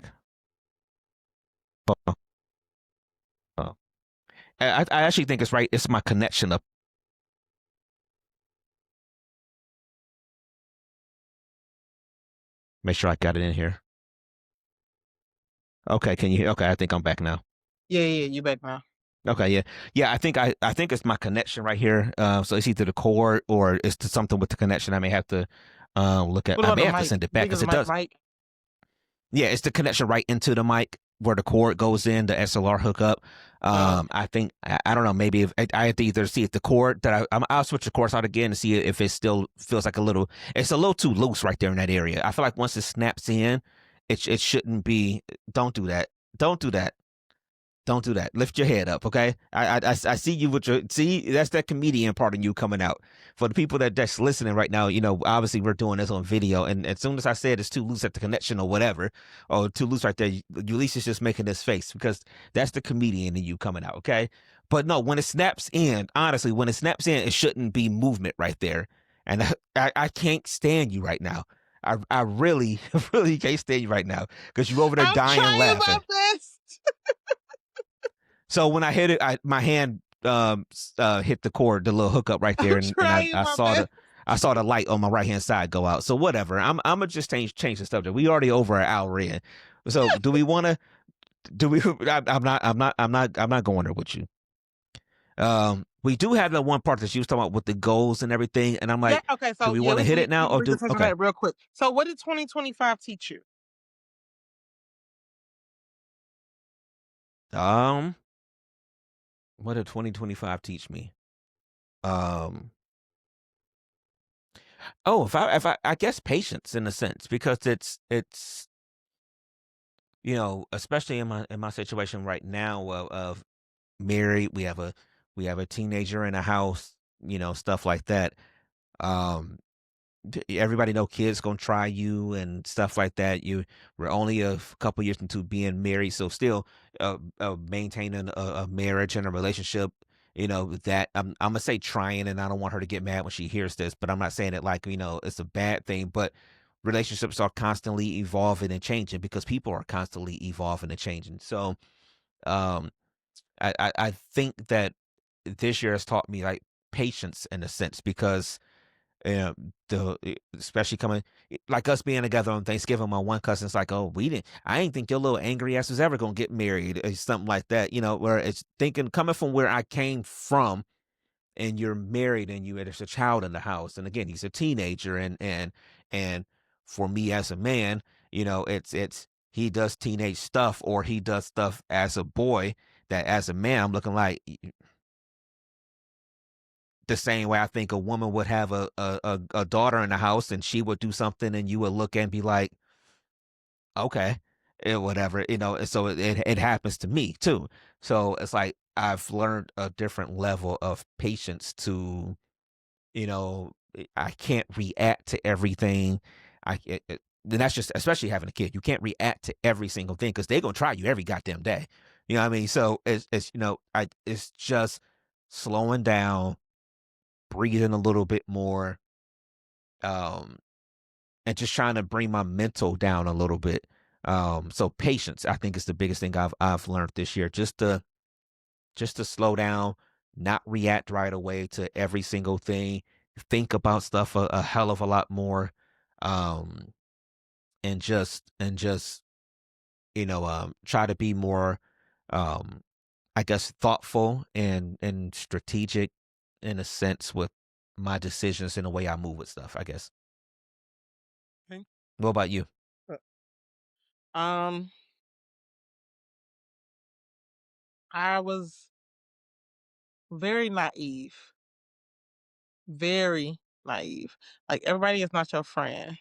go. I actually think it's right. It's my connection up. Make sure I got it in here. Okay, can you? Okay, I think I'm back now. Yeah, yeah, you back now. Okay, yeah, yeah. I think it's my connection right here. So it's either the cord or it's to something with the connection. I may have to look at. What I about may the have to mic? send it You back think it's because a it does. mic? Yeah, it's the connection right into the mic where the cord goes in, the SLR hookup. Oh, I think I don't know. Maybe if I have to either see if the cord I'll switch the cords out again to see if it still feels like it's a little too loose right there in that area. I feel like once it snaps in, it shouldn't be. Don't do that. Don't do that. Don't do that. Lift your head up, okay? I see you with your see. That's that comedian part of you coming out. For the people that's listening right now, obviously we're doing this on video, and as soon as I said it's too loose at the connection or whatever, or too loose right there, Ulysses just making this face because that's the comedian in you coming out, okay? But no, when it snaps in, honestly, when it snaps in, it shouldn't be movement right there, and I can't stand you right now. I really really can't stand you right now because you're over there I'm dying trying my laughing. best. So when I hit it, my hand hit the cord, the little hookup right there, I'm and trying I my saw best. the light on my right hand side go out. So whatever. I'm gonna just change the subject. We already over an hour in. So do we want to? Do we? I'm not going there with you. We do have that one part that she was talking about with the goals and everything, and I'm Yeah. like, Okay. do So we yeah, want to hit it now or we can do? touch on Okay. that real quick. So what did 2025 teach you? Um, what did 2025 teach me? Um, oh, if I guess patience in a sense because it's especially in my situation right now of married, we have a teenager in a house, stuff like that. Um, Everybody know kids gonna try you and stuff like that. We're only a couple years into being married, so still maintaining a marriage and a relationship. That I'm gonna say trying, and I don't want her to get mad when she hears this, but I'm not saying it like it's a bad thing. But relationships are constantly evolving and changing because people are constantly evolving and changing. So um, I think that this year has taught me like patience in a sense because And especially coming like us being together on Thanksgiving, my one cousin's like, "Oh, we didn't. I ain't think your little angry ass was ever gonna get married," or something like that. Where it's thinking coming from where I came from, and you're married, and there's a child in the house, and again, he's a teenager, and for me as a man, it's he does teenage stuff, or he does stuff as a boy that as a man I'm looking like the same way I think a woman would have a daughter in the house and she would do something and you would look and be like, okay, whatever, and so it happens to me too. So it's like I've learned a different level of patience to, I can't react to everything. Then that's just, especially having a kid, you can't react to every single thing because they're going to try you every goddamn day. You know what I mean? So it's just slowing down, breathing a little bit more, um, and just trying to bring my mental down a little bit. So patience, I think, is the biggest thing I've learned this year. Just to slow down, not react right away to every single thing, think about stuff a hell of a lot more, um, and just try to be more, um, I guess, thoughtful and strategic in a sense with my decisions and the way I move with stuff, I guess. Okay. What about you? Um, I was very naive, very naive. Like everybody is not your friend.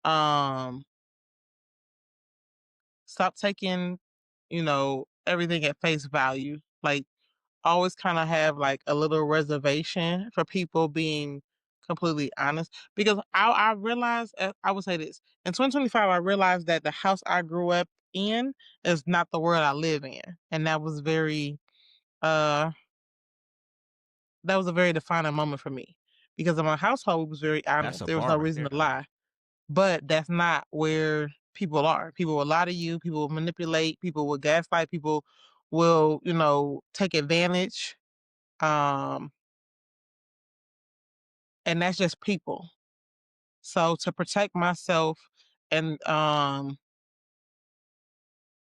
Um, Stop taking, everything at face value. Like always kind of have like a little reservation for people being completely honest because I realized I would say this in 2025 I realized that the house I grew up in is not the world I live in, and uh that was a very defining moment for me because in my household was very That's honest. a There was bar no right reason there to now. lie, but that's not where people are. People will lie to you. People will manipulate. People will gaslight. People will take advantage. Um, and that's just people. So to protect myself and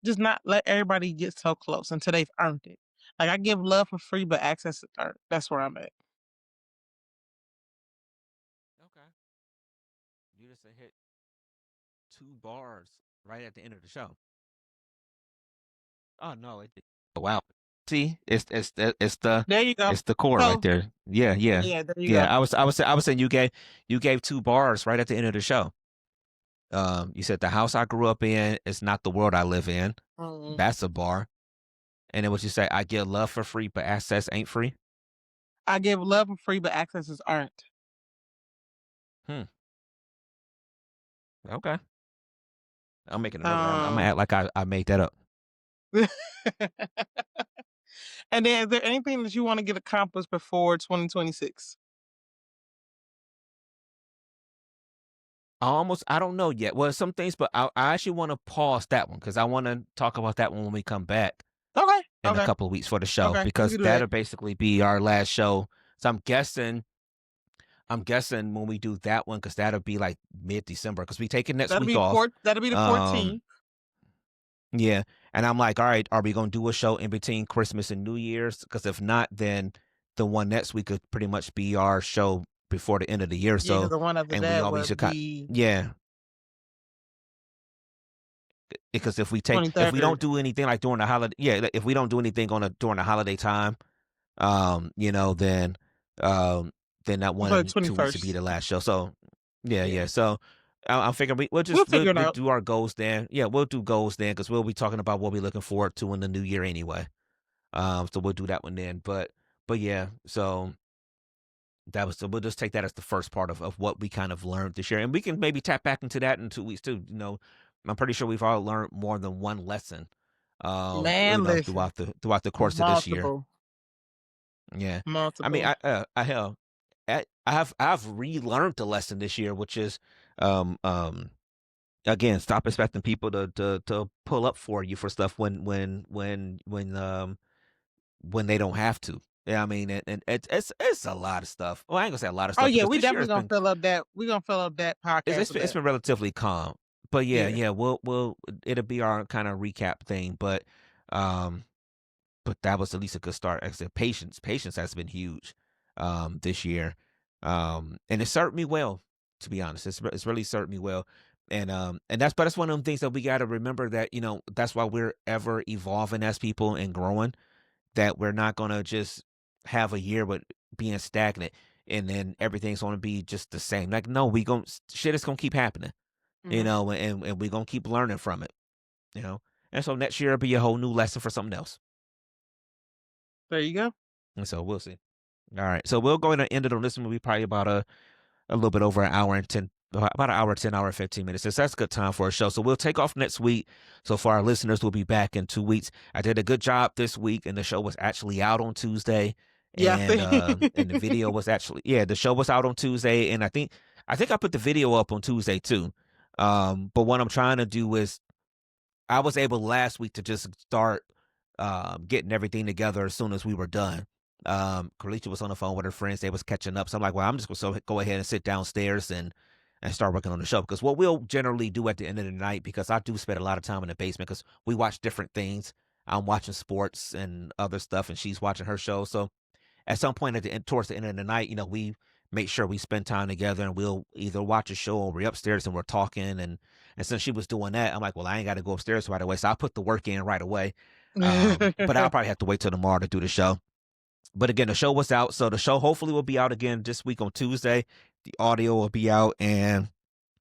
just not let everybody get so close until they've earned it. Like I give love for free, but access is earned. That's where I'm at. Okay. You just hit two bars right at the end of the show. Oh no, it did. Oh, wow. See, There you go. it's the core right So there. Yeah, yeah, yeah, there you go. yeah. I was saying you gave two bars right at the end of the show. You said the house I grew up in is not the world I live in. Mm. That's a bar. And then what you say? I get love for free, but access ain't free. I give love for free, but access is earned. Hmm. Okay. I'm making a note of that. I'm gonna Um, act like I made that up. and then is there anything that you want to get accomplished before 2026? I don't know yet. Well, some things, but I actually want to pause that one because I want to talk about that one when we come back Okay, in a okay, couple of weeks for the show okay. We because can do that. that'll basically be our last show. So I'm guessing when we do that one because that'll be like mid-December because we taking next week off. That'll be the Um, 14th. yeah, and I'm like, all right, are we gonna do a show in between Christmas and New Year's? Because if not, then the one next week could pretty much be our show before the end of the year. Yeah, because So, the one after and we that always would should kind, be yeah, because if we 23rd. don't do anything like during the holiday, yeah, like, if we don't do anything during the holiday time, then um then that one For the in 2 weeks would be 21st. the last show. So yeah, Yeah. yeah. So I'm figuring we'll We'll just we'll, figure it we'll out. do our goals then. Yeah, we'll do goals then because we'll be talking about what we're looking forward to in the new year anyway. So we'll do that one then. But yeah, so we'll just take that as the first part of what we kind of learned this year, and we can maybe tap back into that in 2 weeks too. I'm pretty sure we've all learned more than one lesson, Man, listen. throughout the course of this year. Multiple. Yeah, I mean, Multiple. hell, I've relearned the lesson this year, which is, um, um, again, stop expecting people to pull up for you for stuff when they don't have to. Yeah, I mean, and it's a lot of stuff. Well, I ain't gonna say a lot of Oh stuff yeah, because we this year definitely has gonna been fill up that. We gonna fill up that podcast with it's that. been relatively calm. But yeah, Yeah. yeah, we'll it'll be our kind of recap thing. Um, but that was at least a good start. Like I said, patience has been huge, this year, and it served me well. To be honest, it's really served me well, and that's one of them things that we got to remember that that's why we're ever evolving as people and growing. That we're not gonna just have a year with being stagnant and then everything's gonna be just the same. Like, no, we going shit is gonna keep happening, Hmm. and we're gonna keep learning from it, you know. And so next year will be a whole new lesson for something else. There you go. And so we'll see. All right. So we'll go ahead and end it on this one. We'll be probably about a little bit over an hour and 10, about an hour, 10 hour, 15 minutes. So that's a good time for a show. So we'll take off next week. So for our listeners, we'll be back in 2 weeks. I did a good job this week, and the show was actually out on Tuesday. Yeah. I And the video was actually, yeah, the show was out on Tuesday. And I think I put the video up on Tuesday too. But what I'm trying to do is I was able last week to just start getting everything together as soon as we were done. Carlicia was on the phone with her friends; they was catching up. So I'm like, well, I'm just gonna go ahead and sit downstairs and start working on the show. Because what we'll generally do at the end of the night, because I do spend a lot of time in the basement, because we watch different things. I'm watching sports and other stuff, and she's watching her show. So at some point at the end, towards the end of the night, we make sure we spend time together, and we'll either watch a show or we're upstairs and we're talking. And since she was doing that, I'm like, well, I ain't got to go upstairs right away. So I put the work in right away. But I'll probably have to wait till tomorrow to do the show. But again, the show was out. So the show hopefully will be out again this week on Tuesday. The audio will be out, and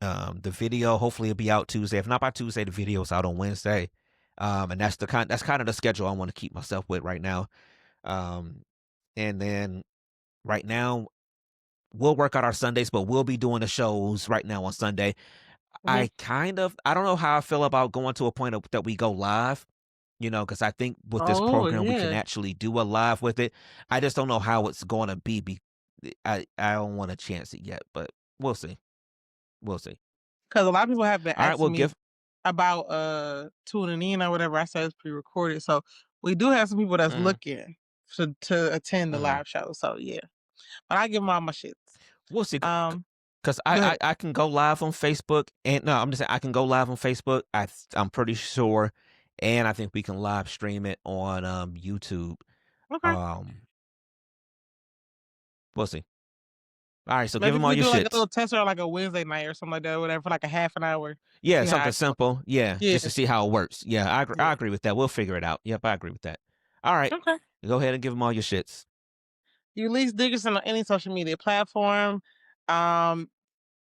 the video hopefully will be out Tuesday. If not by Tuesday, the video is out on Wednesday. And that's kind of the schedule I want to keep myself with right now. Um, and then right now we'll work out our Sundays, but we'll be doing the shows right now on Sunday. Mhm. I don't know how I feel about going to a point that we go live, because I think with this Oh program we can yeah. actually do a live with it. I just don't know how it's going to be. I don't want to chance it yet, but we'll see. We'll see. Because a lot of people have been All right, we'll asking me give. about tuning in or whatever. I said it's pre-recorded, so we do have some people that's Mm, looking to attend the mm, live show. So yeah, but I give them all my shits. we'll see. Um, Because go ahead. I can go live on Facebook, and no, I'm just saying I can go live on Facebook. I'm pretty sure, and I think we can live stream it on YouTube. Okay, Um, we'll see. All right, so give maybe them if all we your do like a shits. little test or like a Wednesday night or something like that, or whatever, for like a half an hour. Yeah, See how something it goes. simple. Yeah, Yeah, just to see how it works. Yeah, I yeah. agree with that. We'll figure it out. Yep, I agree with that. All right, Okay. go ahead and give them all your shits. Eulise Dickerson on any social media platform. Um,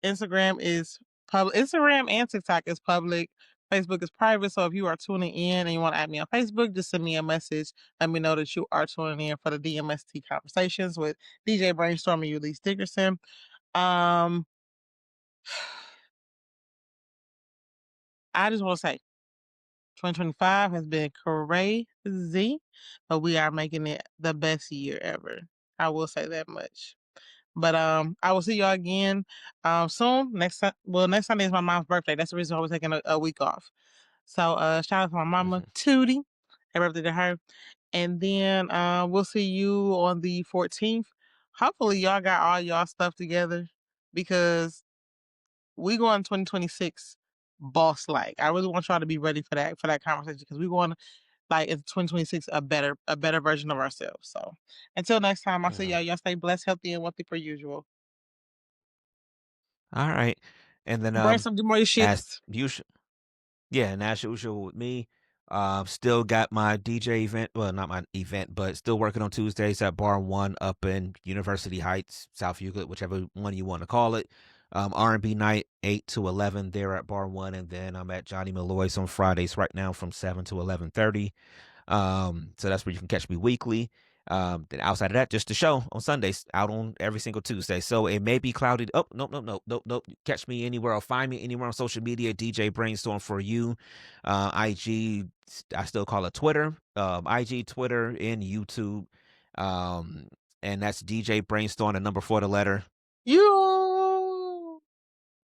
Instagram is public. Instagram and TikTok is public. Facebook is private. So if you are tuning in and you want to add me on Facebook, just send me a message. Let me know that you are tuning in for the DMST conversations with DJ Brainstorm and Eulise Dickerson. Um, I just want to say 2025 has been crazy, but we are making it the best year ever. I will say that much. But I will see y'all again soon. Next Sunday is my mom's birthday. That's the reason why we're taking a week off. So shout out to my mama, Mhm. Tootie. Happy birthday to her. And then we'll see you on the 14th. Hopefully y'all got all y'all stuff together because we go in 2026 boss like. I really want y'all to be ready for that conversation because we going like in 2026 a better version of ourselves. So until next time, I'll see Mhm. y'all. Y'all stay blessed, healthy, and wealthy per usual. All right, and then Bring some more as shits. usual, yeah, and as usual with me, still got my DJ event. Well, not my event, but still working on Tuesdays at Bar One up in University Heights, South Euclid, whichever one you want to call it. R&B night 8 to 11 there at Bar One, and then I'm at Johnny Malloy's on Fridays right now from 7 to 11:30. So that's where you can catch me weekly. Then outside of that, just the show on Sundays, out on every single Tuesday. So it may be clouded. Oh, nope, nope, nope, nope, nope. Catch me anywhere or find me anywhere on social media. DJ Brainstorm for you. IG, I still call it Twitter. IG, Twitter, and YouTube. Um, and that's DJ Brainstorm, the number 4, the letter. You.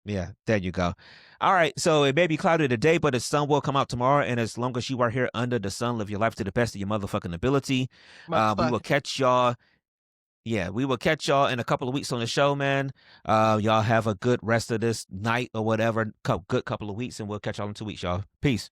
Yeah, there you go. All right, so it may be cloudy today, but the sun will come out tomorrow. And as long as you are here under the sun, live your life to the best of your motherfucking ability. We will Motherfucking. catch y'all. Yeah, we will catch y'all in a couple of weeks on the show, man. Y'all have a good rest of this night or whatever. Good couple of weeks, and we'll catch y'all in 2 weeks, y'all. Peace.